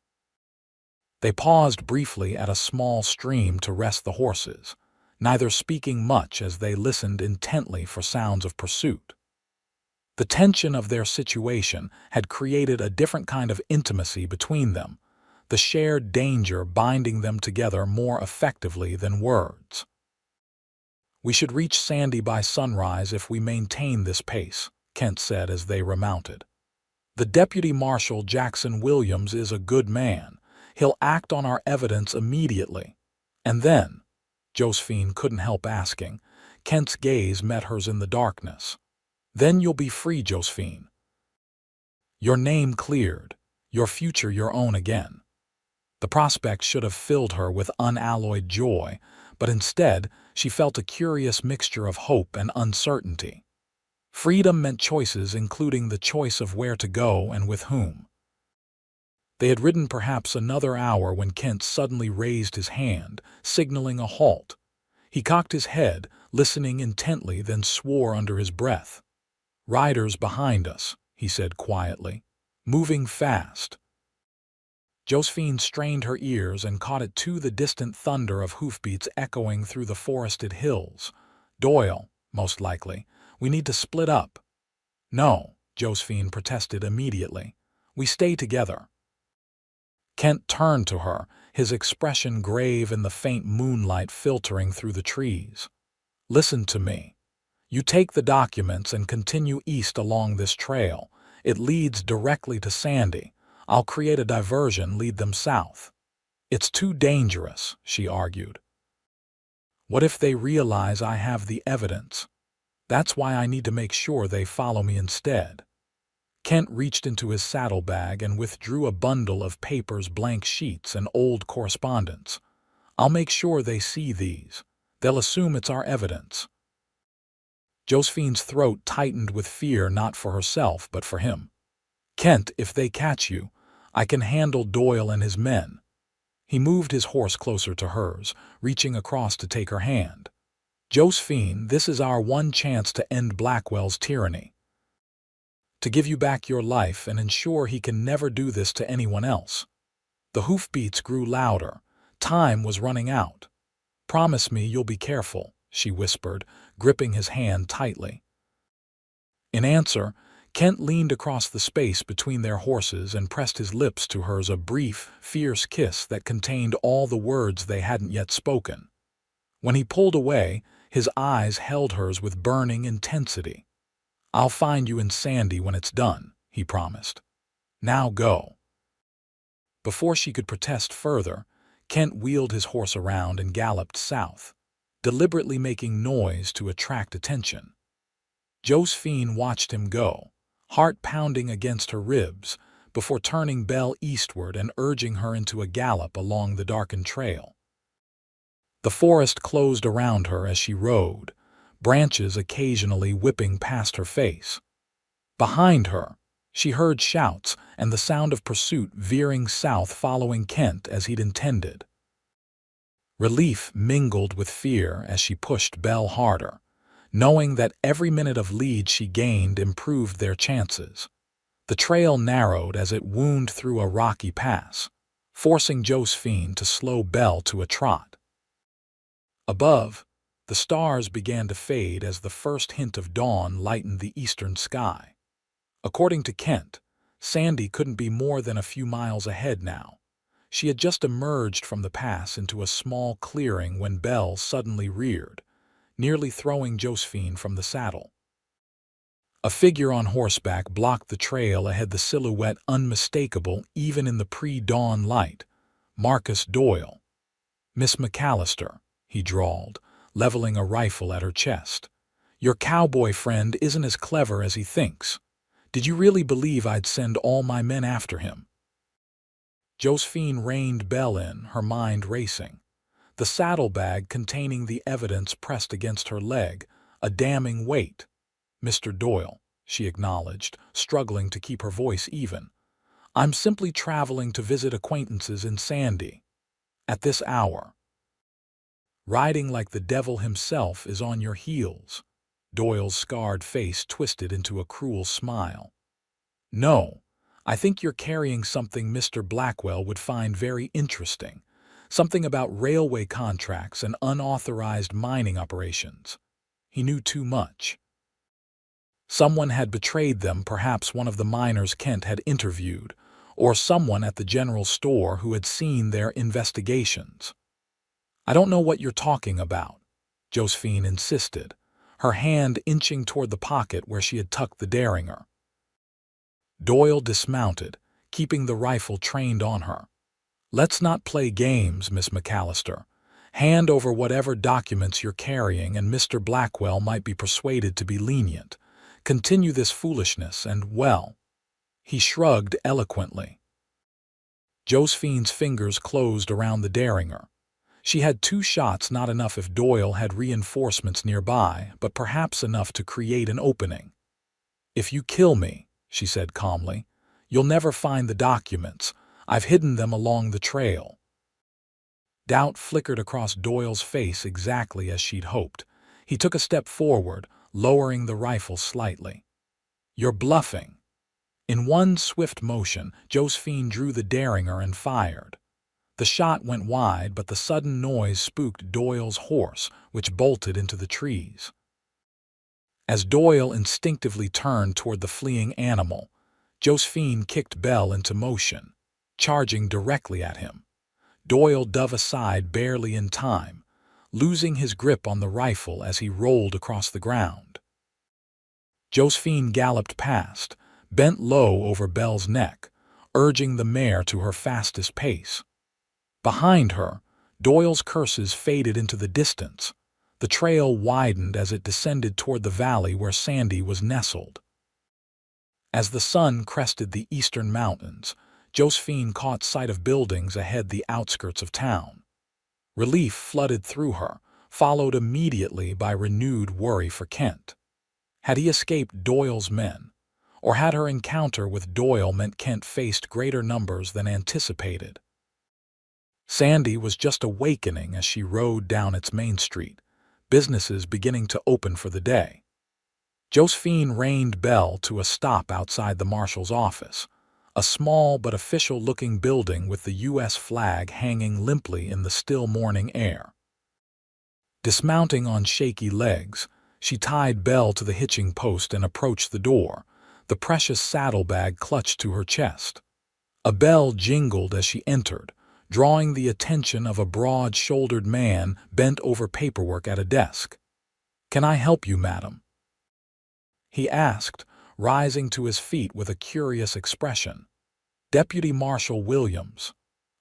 They paused briefly at a small stream to rest the horses, neither speaking much as they listened intently for sounds of pursuit. The tension of their situation had created a different kind of intimacy between them, the shared danger binding them together more effectively than words. "We should reach Sandy by sunrise if we maintain this pace," Kent said as they remounted. "The Deputy Marshal Jackson Williams is a good man. He'll act on our evidence immediately." "And then?" Josephine couldn't help asking. Kent's gaze met hers in the darkness. "Then you'll be free, Josephine. Your name cleared, your future your own again." The prospect should have filled her with unalloyed joy, but instead she felt a curious mixture of hope and uncertainty. Freedom meant choices, including the choice of where to go and with whom. They had ridden perhaps another hour when Kent suddenly raised his hand, signaling a halt. He cocked his head, listening intently, then swore under his breath. "Riders behind us," he said quietly. "Moving fast." Josephine strained her ears and caught it too, the distant thunder of hoofbeats echoing through the forested hills. "Doyle, most likely. We need to split up." "No," Josephine protested immediately. "We stay together." Kent turned to her, his expression grave in the faint moonlight filtering through the trees. "Listen to me. You take the documents and continue east along this trail. It leads directly to Sandy. I'll create a diversion, lead them south." "It's too dangerous," she argued. "What if they realize I have the evidence? That's why I need to make sure they follow me instead." Kent reached into his saddlebag and withdrew a bundle of papers, blank sheets, and old correspondence. "I'll make sure they see these. They'll assume it's our evidence." Josephine's throat tightened with fear, not for herself, but for him. "Kent, if they catch you, I can handle Doyle and his men." He moved his horse closer to hers, reaching across to take her hand. "Josephine, this is our one chance to end Blackwell's tyranny. To give you back your life and ensure he can never do this to anyone else." The hoofbeats grew louder. Time was running out. "Promise me you'll be careful," she whispered, gripping his hand tightly. In answer, Kent leaned across the space between their horses and pressed his lips to hers, a brief, fierce kiss that contained all the words they hadn't yet spoken. When he pulled away, his eyes held hers with burning intensity. "I'll find you in Sandy when it's done," he promised. "Now go." Before she could protest further, Kent wheeled his horse around and galloped south, deliberately making noise to attract attention. Josephine watched him go, heart pounding against her ribs, before turning Belle eastward and urging her into a gallop along the darkened trail. The forest closed around her as she rode, branches occasionally whipping past her face. Behind her, she heard shouts and the sound of pursuit veering south, following Kent as he'd intended. Relief mingled with fear as she pushed Belle harder, knowing that every minute of lead she gained improved their chances. The trail narrowed as it wound through a rocky pass, forcing Josephine to slow Belle to a trot. Above, The stars began to fade as the first hint of dawn lightened the eastern sky. According to Kent, Sandy couldn't be more than a few miles ahead now. She had just emerged from the pass into a small clearing when Belle suddenly reared, nearly throwing Josephine from the saddle. A figure on horseback blocked the trail ahead, the silhouette unmistakable even in the pre-dawn light. Marcus Doyle. "Miss McAllister," he drawled, leveling a rifle at her chest. "Your cowboy friend isn't as clever as he thinks. Did you really believe I'd send all my men after him?" Josephine reined Belle in, her mind racing. The saddlebag containing the evidence pressed against her leg, a damning weight. "Mr. Doyle," she acknowledged, struggling to keep her voice even. "I'm simply traveling to visit acquaintances in Sandy. At this hour. Riding like the devil himself is on your heels." Doyle's scarred face twisted into a cruel smile. "No, I think you're carrying something Mr. Blackwell would find very interesting. Something about railway contracts and unauthorized mining operations." He knew too much. Someone had betrayed them, perhaps one of the miners Kent had interviewed, or someone at the general store who had seen their investigations. "I don't know what you're talking about," Josephine insisted, her hand inching toward the pocket where she had tucked the Derringer. Doyle dismounted, keeping the rifle trained on her. "Let's not play games, Miss McAllister. Hand over whatever documents you're carrying and Mr. Blackwell might be persuaded to be lenient. Continue this foolishness and, well..." He shrugged eloquently. Josephine's fingers closed around the Derringer. She had 2 shots, not enough if Doyle had reinforcements nearby, but perhaps enough to create an opening. "If you kill me," she said calmly, "you'll never find the documents. I've hidden them along the trail." Doubt flickered across Doyle's face exactly as she'd hoped. He took a step forward, lowering the rifle slightly. "You're bluffing." In one swift motion, Josephine drew the Derringer and fired. The shot went wide, but the sudden noise spooked Doyle's horse, which bolted into the trees. As Doyle instinctively turned toward the fleeing animal, Josephine kicked Belle into motion, charging directly at him. Doyle dove aside barely in time, losing his grip on the rifle as he rolled across the ground. Josephine galloped past, bent low over Belle's neck, urging the mare to her fastest pace. Behind her, Doyle's curses faded into the distance. The trail widened as it descended toward the valley where Sandy was nestled. As the sun crested the eastern mountains, Josephine caught sight of buildings ahead, the outskirts of town. Relief flooded through her, followed immediately by renewed worry for Kent. Had he escaped Doyle's men, or had her encounter with Doyle meant Kent faced greater numbers than anticipated? Sandy was just awakening as she rode down its main street, businesses beginning to open for the day. Josephine reined Belle to a stop outside the marshal's office, a small but official-looking building with the U.S. flag hanging limply in the still morning air. Dismounting on shaky legs, she tied Belle to the hitching post and approached the door, the precious saddlebag clutched to her chest. A bell jingled as she entered, drawing the attention of a broad-shouldered man bent over paperwork at a desk. "Can I help you, madam?" he asked, rising to his feet with a curious expression. "Deputy Marshal Williams."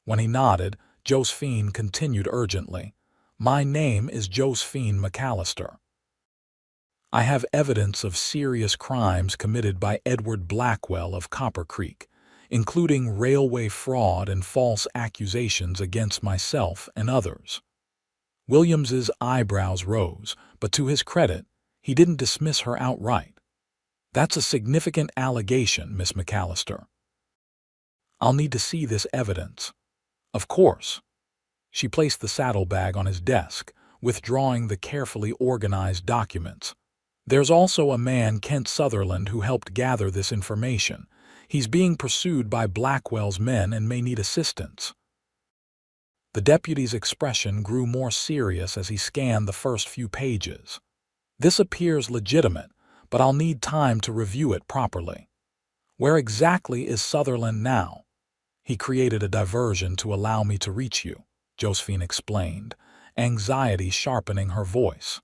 When he nodded, Josephine continued urgently, "My name is Josephine McAllister. I have evidence of serious crimes committed by Edward Blackwell of Copper Creek, including railway fraud and false accusations against myself and others." Williams's eyebrows rose, but to his credit, he didn't dismiss her outright. "That's a significant allegation, Miss McAllister. I'll need to see this evidence." "Of course." She placed the saddlebag on his desk, withdrawing the carefully organized documents. "There's also a man, Kent Sutherland, who helped gather this information. He's being pursued by Blackwell's men and may need assistance." The deputy's expression grew more serious as he scanned the first few pages. "This appears legitimate, but I'll need time to review it properly. Where exactly is Sutherland now?" "He created a diversion to allow me to reach you," Josephine explained, anxiety sharpening her voice.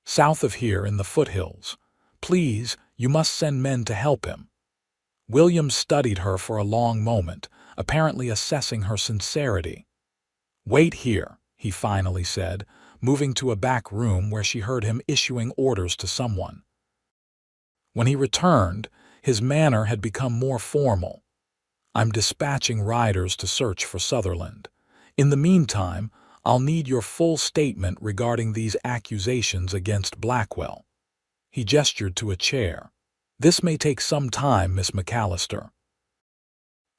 "South of here in the foothills. Please, you must send men to help him." Williams studied her for a long moment, apparently assessing her sincerity. "Wait here," he finally said, moving to a back room where she heard him issuing orders to someone. When he returned, his manner had become more formal. "I'm dispatching riders to search for Sutherland. In the meantime, I'll need your full statement regarding these accusations against Blackwell." He gestured to a chair. "This may take some time, Miss McAllister."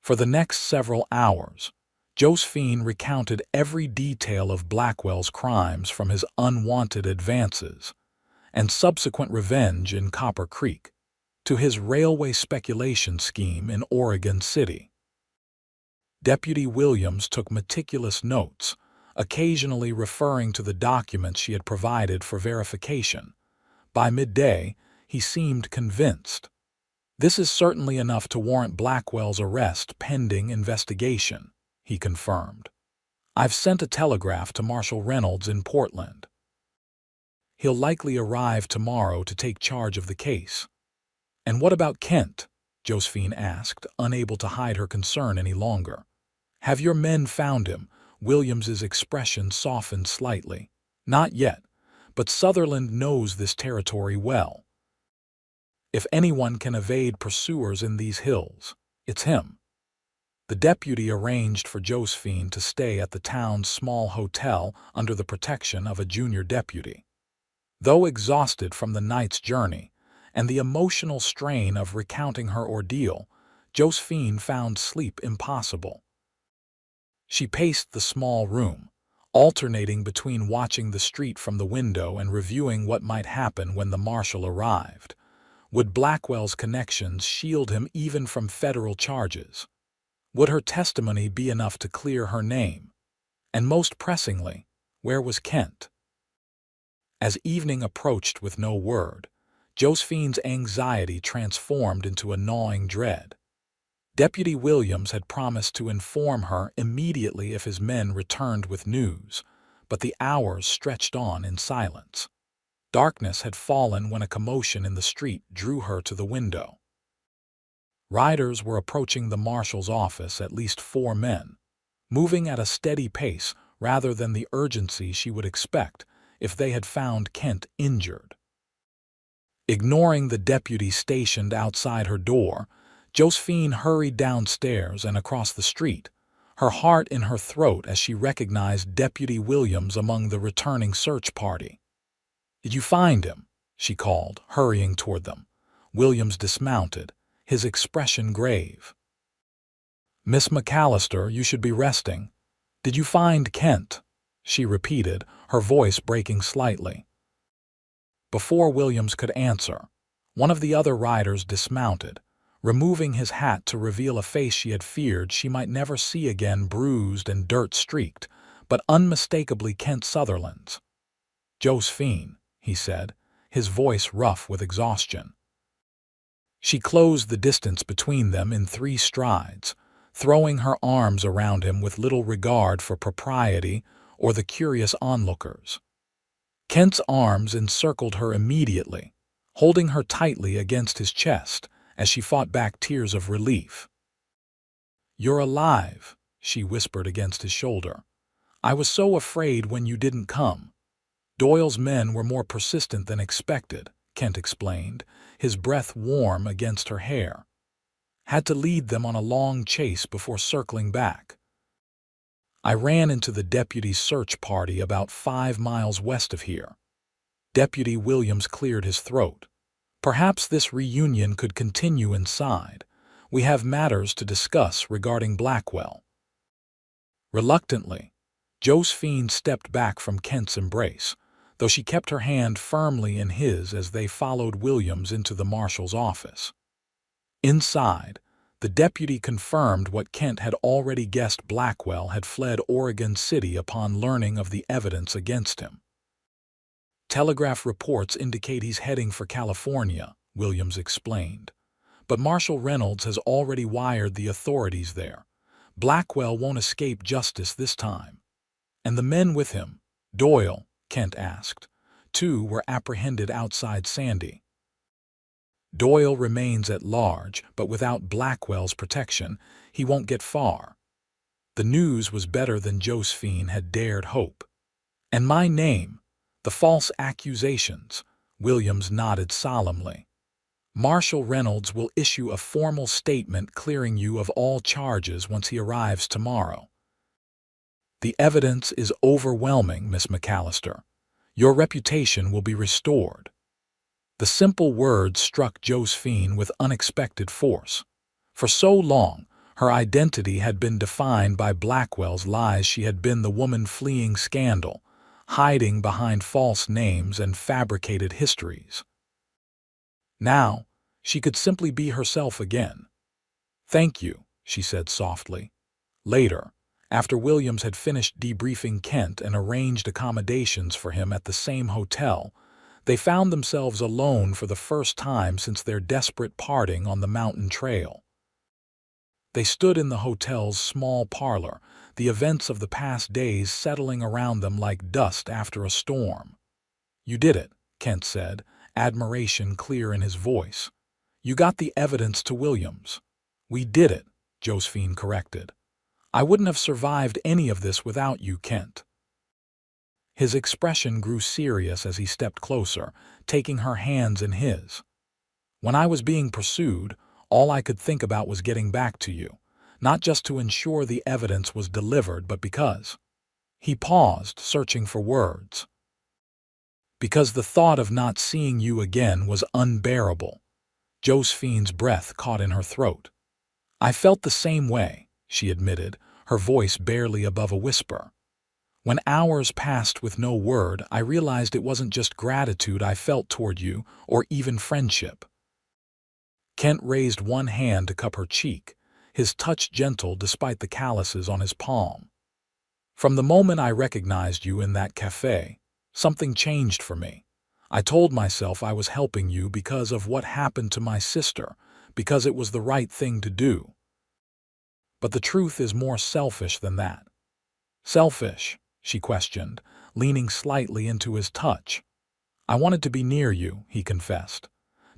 For the next several hours, Josephine recounted every detail of Blackwell's crimes, from his unwanted advances and subsequent revenge in Copper Creek to his railway speculation scheme in Oregon City. Deputy Williams took meticulous notes, occasionally referring to the documents she had provided for verification. By midday, he seemed convinced. "This is certainly enough to warrant Blackwell's arrest pending investigation," he confirmed. "I've sent a telegraph to Marshal Reynolds in Portland. He'll likely arrive tomorrow to take charge of the case." "And what about Kent?" Josephine asked, unable to hide her concern any longer. "Have your men found him?" Williams's expression softened slightly. "Not yet, but Sutherland knows this territory well. If anyone can evade pursuers in these hills, it's him." The deputy arranged for Josephine to stay at the town's small hotel under the protection of a junior deputy. Though exhausted from the night's journey and the emotional strain of recounting her ordeal, Josephine found sleep impossible. She paced the small room, alternating between watching the street from the window and reviewing what might happen when the marshal arrived. Would Blackwell's connections shield him even from federal charges? Would her testimony be enough to clear her name? And most pressingly, where was Kent? As evening approached with no word, Josephine's anxiety transformed into a gnawing dread. Deputy Williams had promised to inform her immediately if his men returned with news, but the hours stretched on in silence. Darkness had fallen when a commotion in the street drew her to the window. Riders were approaching the marshal's office, at least 4 men, moving at a steady pace rather than the urgency she would expect if they had found Kent injured. Ignoring the deputy stationed outside her door, Josephine hurried downstairs and across the street, her heart in her throat as she recognized Deputy Williams among the returning search party. "Did you find him?" she called, hurrying toward them. Williams dismounted, his expression grave. "Miss McAllister, you should be resting. Did you find Kent?" she repeated, her voice breaking slightly. Before Williams could answer, one of the other riders dismounted, removing his hat to reveal a face she had feared she might never see again, bruised and dirt-streaked, but unmistakably Kent Sutherland's. "Josephine," he said, his voice rough with exhaustion. She closed the distance between them in 3 strides, throwing her arms around him with little regard for propriety or the curious onlookers. Kent's arms encircled her immediately, holding her tightly against his chest as she fought back tears of relief. "You're alive," she whispered against his shoulder. "I was so afraid when you didn't come." "Doyle's men were more persistent than expected," Kent explained, his breath warm against her hair. "Had to lead them on a long chase before circling back. I ran into the deputy's search party about 5 miles west of here." Deputy Williams cleared his throat. "Perhaps this reunion could continue inside. We have matters to discuss regarding Blackwell." Reluctantly, Josephine stepped back from Kent's embrace, though she kept her hand firmly in his as they followed Williams into the marshal's office. Inside, The deputy confirmed what Kent had already guessed: Blackwell had fled Oregon City upon learning of the evidence against him. Telegraph reports indicate he's heading for California, Williams explained. But Marshal Reynolds has already wired the authorities there. Blackwell won't escape justice this time. And the men with him, Doyle, Kent asked. 2 were apprehended outside Sandy. Doyle remains at large, but without Blackwell's protection, he won't get far. The news was better than Josephine had dared hope. And my name, the false accusations, Williams nodded solemnly. Marshal Reynolds will issue a formal statement clearing you of all charges once he arrives tomorrow. The evidence is overwhelming, Miss McAllister. Your reputation will be restored. The simple words struck Josephine with unexpected force. For so long, her identity had been defined by Blackwell's lies. She had been the woman fleeing scandal, hiding behind false names and fabricated histories. Now, she could simply be herself again. "Thank you," she said softly. Later, after Williams had finished debriefing Kent and arranged accommodations for him at the same hotel, they found themselves alone for the first time since their desperate parting on the mountain trail. They stood in the hotel's small parlor, the events of the past days settling around them like dust after a storm. "You did it," Kent said, admiration clear in his voice. "You got the evidence to Williams." "We did it," Josephine corrected. "I wouldn't have survived any of this without you, Kent." His expression grew serious as he stepped closer, taking her hands in his. "When I was being pursued, all I could think about was getting back to you, not just to ensure the evidence was delivered, but because—" He paused, searching for words. "Because the thought of not seeing you again was unbearable." Josephine's breath caught in her throat. "I felt the same way," she admitted, her voice barely above a whisper. "When hours passed with no word, I realized it wasn't just gratitude I felt toward you, or even friendship." Kent raised one hand to cup her cheek, his touch gentle despite the calluses on his palm. "From the moment I recognized you in that cafe, something changed for me. I told myself I was helping you because of what happened to my sister, because it was the right thing to do. But the truth is more selfish than that." "Selfish?" she questioned, leaning slightly into his touch. "I wanted to be near you," he confessed.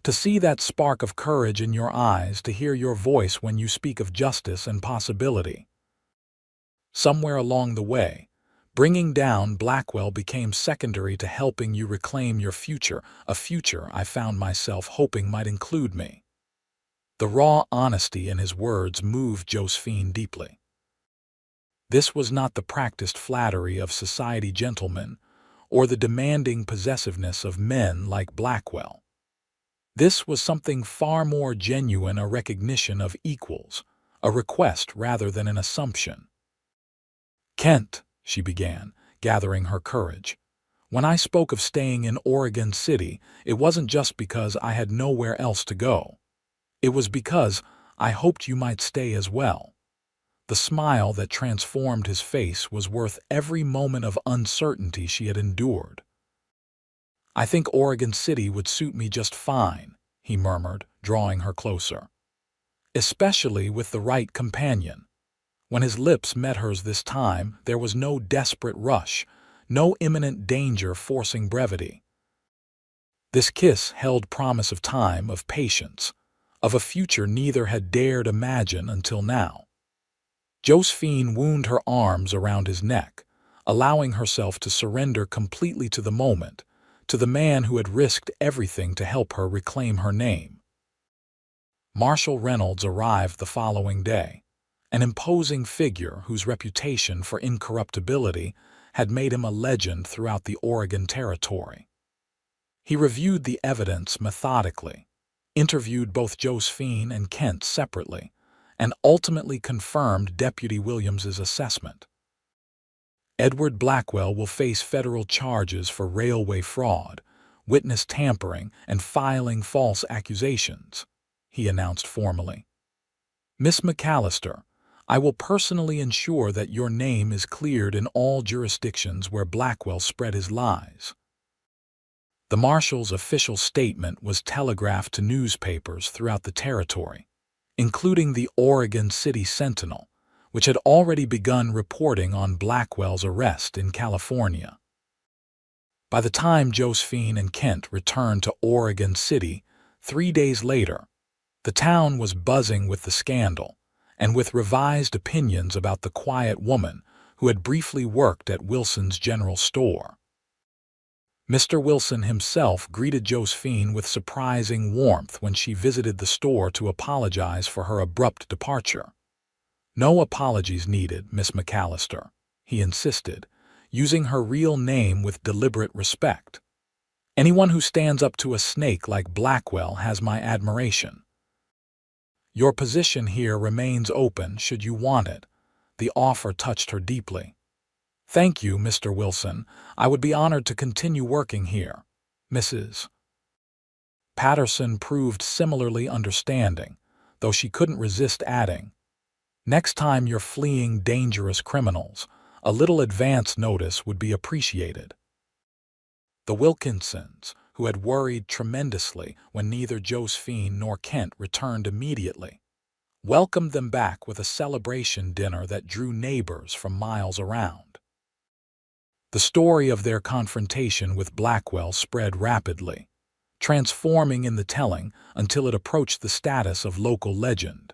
"To see that spark of courage in your eyes, to hear your voice when you speak of justice and possibility." Somewhere along the way, bringing down Blackwell became secondary to helping you reclaim your future, a future I found myself hoping might include me. The raw honesty in his words moved Josephine deeply. This was not the practiced flattery of society gentlemen, or the demanding possessiveness of men like Blackwell. This was something far more genuine, a recognition of equals, a request rather than an assumption. "Kent," she began, gathering her courage, "when I spoke of staying in Oregon City, it wasn't just because I had nowhere else to go. It was because I hoped you might stay as well." The smile that transformed his face was worth every moment of uncertainty she had endured. "I think Oregon City would suit me just fine," he murmured, drawing her closer. "Especially with the right companion." When his lips met hers this time, there was no desperate rush, no imminent danger forcing brevity. This kiss held promise of time, of patience, of a future neither had dared imagine until now. Josephine wound her arms around his neck, allowing herself to surrender completely to the moment, to the man who had risked everything to help her reclaim her name. Marshal Reynolds arrived the following day, an imposing figure whose reputation for incorruptibility had made him a legend throughout the Oregon Territory. He reviewed the evidence methodically, interviewed both Josephine and Kent separately, and ultimately confirmed Deputy Williams's assessment. "Edward Blackwell will face federal charges for railway fraud, witness tampering, and filing false accusations," he announced formally. Miss McAllister, I will personally ensure that your name is cleared in all jurisdictions where Blackwell spread his lies. The marshal's official statement was telegraphed to newspapers throughout the territory, including the Oregon City Sentinel, which had already begun reporting on Blackwell's arrest in California. By the time Josephine and Kent returned to Oregon City 3 days later, the town was buzzing with the scandal and with revised opinions about the quiet woman who had briefly worked at Wilson's General Store. Mr. Wilson himself greeted Josephine with surprising warmth when she visited the store to apologize for her abrupt departure. "No apologies needed, Miss McAllister," he insisted, using her real name with deliberate respect. "Anyone who stands up to a snake like Blackwell has my admiration. Your position here remains open should you want it." The offer touched her deeply. "Thank you, Mr. Wilson. I would be honored to continue working here." Mrs. Patterson proved similarly understanding, though she couldn't resist adding, "Next time you're fleeing dangerous criminals, a little advance notice would be appreciated." The Wilkinsons, who had worried tremendously when neither Josephine nor Kent returned immediately, welcomed them back with a celebration dinner that drew neighbors from miles around. The story of their confrontation with Blackwell spread rapidly, transforming in the telling until it approached the status of local legend.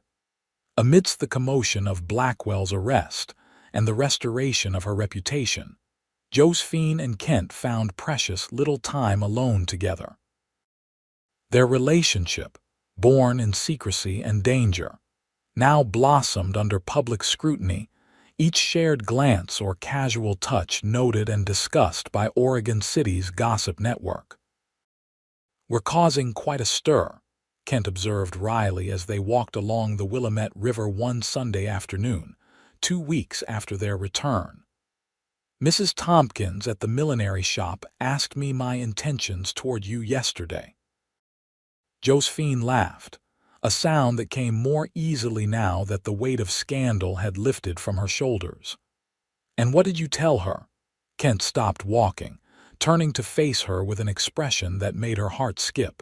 Amidst the commotion of Blackwell's arrest and the restoration of her reputation, Josephine and Kent found precious little time alone together. Their relationship, born in secrecy and danger, now blossomed under public scrutiny, each shared glance or casual touch noted and discussed by Oregon City's gossip network. "We're causing quite a stir," Kent observed wryly as they walked along the Willamette River one Sunday afternoon, 2 weeks after their return. "Mrs. Tompkins at the millinery shop asked me my intentions toward you yesterday." Josephine laughed, a sound that came more easily now that the weight of scandal had lifted from her shoulders. "And what did you tell her?" Kent stopped walking, turning to face her with an expression that made her heart skip.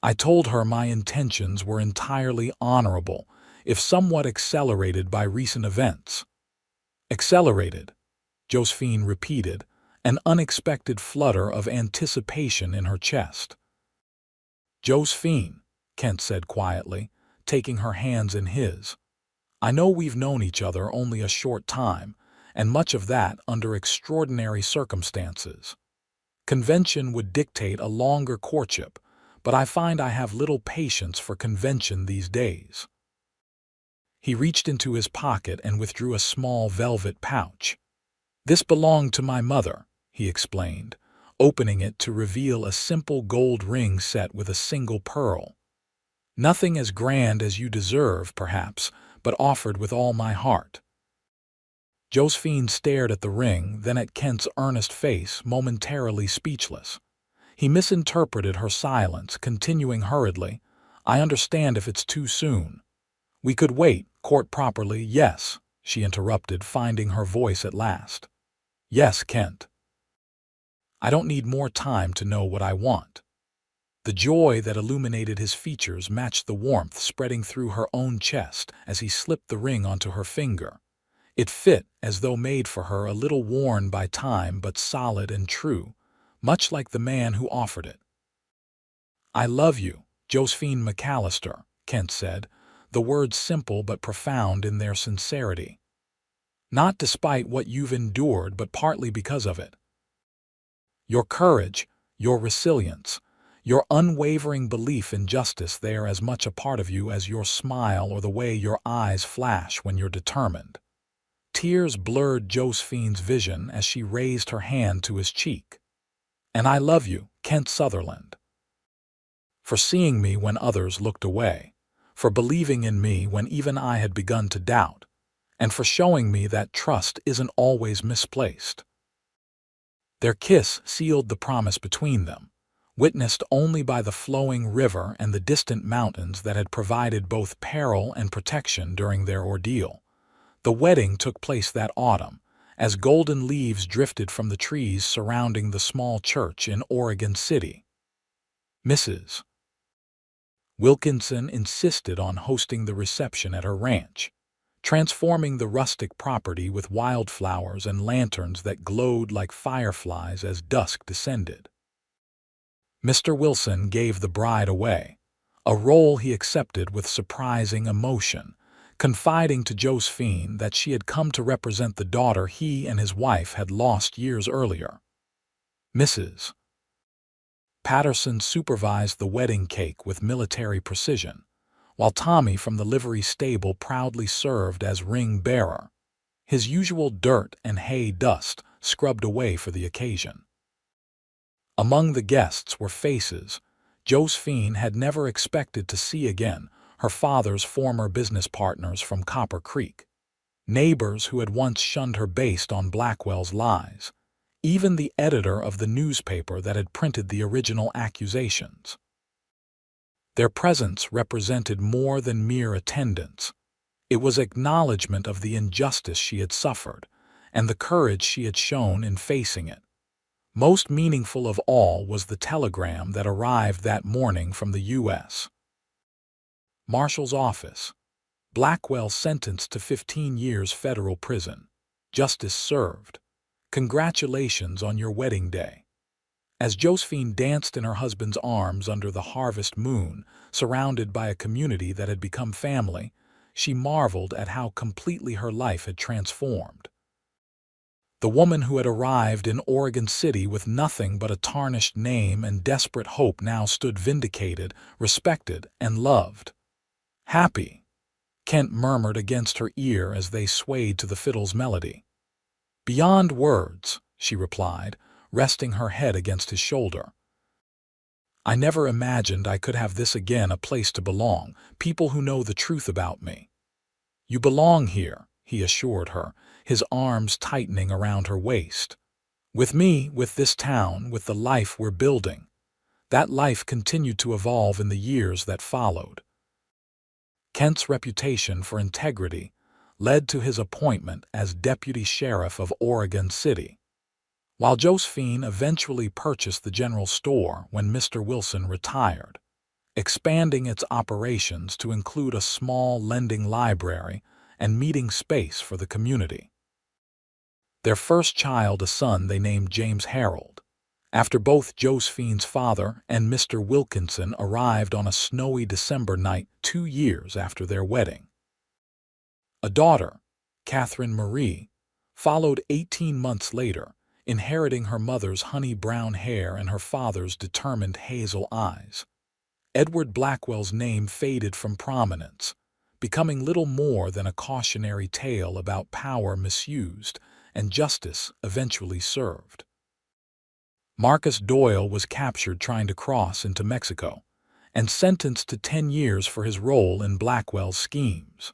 "I told her my intentions were entirely honorable, if somewhat accelerated by recent events." "Accelerated," Josephine repeated, an unexpected flutter of anticipation in her chest. "Josephine," Kent said quietly, taking her hands in his, "I know we've known each other only a short time, and much of that under extraordinary circumstances. Convention would dictate a longer courtship, but I find I have little patience for convention these days." He reached into his pocket and withdrew a small velvet pouch. "This belonged to my mother," he explained, opening it to reveal a simple gold ring set with a single pearl. "Nothing as grand as you deserve, perhaps, but offered with all my heart." Josephine stared at the ring, then at Kent's earnest face, momentarily speechless. He misinterpreted her silence, continuing hurriedly, "I understand if it's too soon. We could wait, court properly, yes," she interrupted, finding her voice at last. "Yes, Kent. I don't need more time to know what I want." The joy that illuminated his features matched the warmth spreading through her own chest as he slipped the ring onto her finger. It fit as though made for her, a little worn by time but solid and true, much like the man who offered it. "I love you, Josephine McAllister," Kent said, the words simple but profound in their sincerity. "Not despite what you've endured, but partly because of it. Your courage, your resilience, your unwavering belief in justice, they are as much a part of you as your smile or the way your eyes flash when you're determined." Tears blurred Josephine's vision as she raised her hand to his cheek. "And I love you, Kent Sutherland, for seeing me when others looked away, for believing in me when even I had begun to doubt, and for showing me that trust isn't always misplaced." Their kiss sealed the promise between them, witnessed only by the flowing river and the distant mountains that had provided both peril and protection during their ordeal. The wedding took place that autumn, as golden leaves drifted from the trees surrounding the small church in Oregon City. Mrs. Wilkinson insisted on hosting the reception at her ranch, transforming the rustic property with wildflowers and lanterns that glowed like fireflies as dusk descended. Mr. Wilson gave the bride away, a role he accepted with surprising emotion, confiding to Josephine that she had come to represent the daughter he and his wife had lost years earlier. Mrs. Patterson supervised the wedding cake with military precision, while Tommy from the livery stable proudly served as ring bearer, his usual dirt and hay dust scrubbed away for the occasion. Among the guests were faces Josephine had never expected to see again, her father's former business partners from Copper Creek, neighbors who had once shunned her based on Blackwell's lies, even the editor of the newspaper that had printed the original accusations. Their presence represented more than mere attendance. It was acknowledgment of the injustice she had suffered and the courage she had shown in facing it. Most meaningful of all was the telegram that arrived that morning from the U.S. Marshal's office. Blackwell sentenced to 15 years federal prison. Justice served. Congratulations on your wedding day. As Josephine danced in her husband's arms under the harvest moon, surrounded by a community that had become family, she marveled at how completely her life had transformed. The woman who had arrived in Oregon City with nothing but a tarnished name and desperate hope now stood vindicated, respected, and loved. Happy, Kent murmured against her ear as they swayed to the fiddle's melody. Beyond words, she replied, resting her head against his shoulder. I never imagined I could have this again, a place to belong, people who know the truth about me. You belong here, he assured her, his arms tightening around her waist. With me, with this town, with the life we're building. That life continued to evolve in the years that followed. Kent's reputation for integrity led to his appointment as deputy sheriff of Oregon City, while Josephine eventually purchased the general store when Mr. Wilson retired, expanding its operations to include a small lending library and meeting space for the community. Their first child, a son they named James Harold, after both Josephine's father and Mr. Wilkinson arrived on a snowy December night 2 years after their wedding. A daughter, Catherine Marie, followed 18 months later, inheriting her mother's honey-brown hair and her father's determined hazel eyes. Edward Blackwell's name faded from prominence, becoming little more than a cautionary tale about power misused and justice eventually served. Marcus Doyle was captured trying to cross into Mexico and sentenced to 10 years for his role in Blackwell's schemes.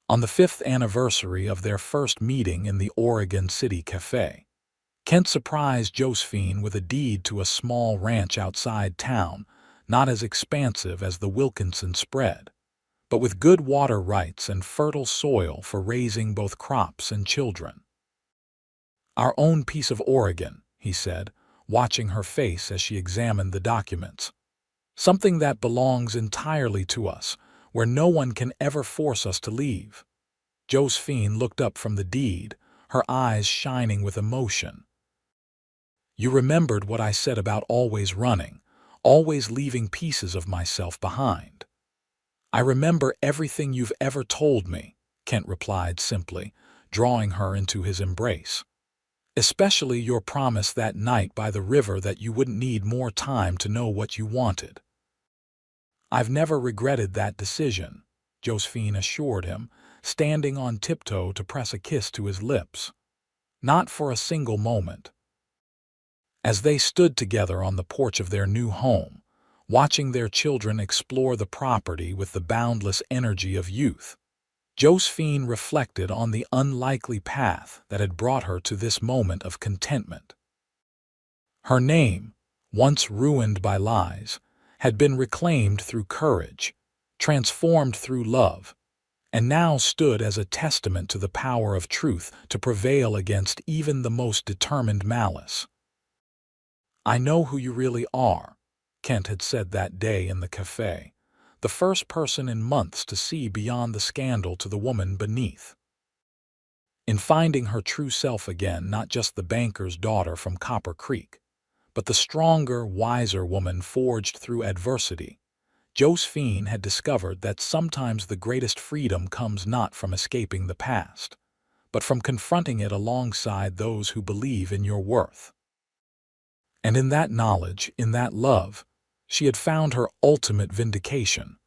On the 5th anniversary of their first meeting in the Oregon City Cafe, Kent surprised Josephine with a deed to a small ranch outside town, not as expansive as the Wilkinson spread, but with good water rights and fertile soil for raising both crops and children. Our own piece of Oregon, he said, watching her face as she examined the documents. Something that belongs entirely to us, where no one can ever force us to leave. Josephine looked up from the deed, her eyes shining with emotion. You remembered what I said about always running, always leaving pieces of myself behind. I remember everything you've ever told me, Kent replied simply, drawing her into his embrace. Especially your promise that night by the river that you wouldn't need more time to know what you wanted. I've never regretted that decision, Josephine assured him, standing on tiptoe to press a kiss to his lips. Not for a single moment. As they stood together on the porch of their new home, watching their children explore the property with the boundless energy of youth, Josephine reflected on the unlikely path that had brought her to this moment of contentment. Her name, once ruined by lies, had been reclaimed through courage, transformed through love, and now stood as a testament to the power of truth to prevail against even the most determined malice. "I know who you really are," Kent had said that day in the cafe, the first person in months to see beyond the scandal to the woman beneath. In finding her true self again, not just the banker's daughter from Copper Creek, but the stronger, wiser woman forged through adversity, Josephine had discovered that sometimes the greatest freedom comes not from escaping the past, but from confronting it alongside those who believe in your worth. And in that knowledge, in that love, she had found her ultimate vindication.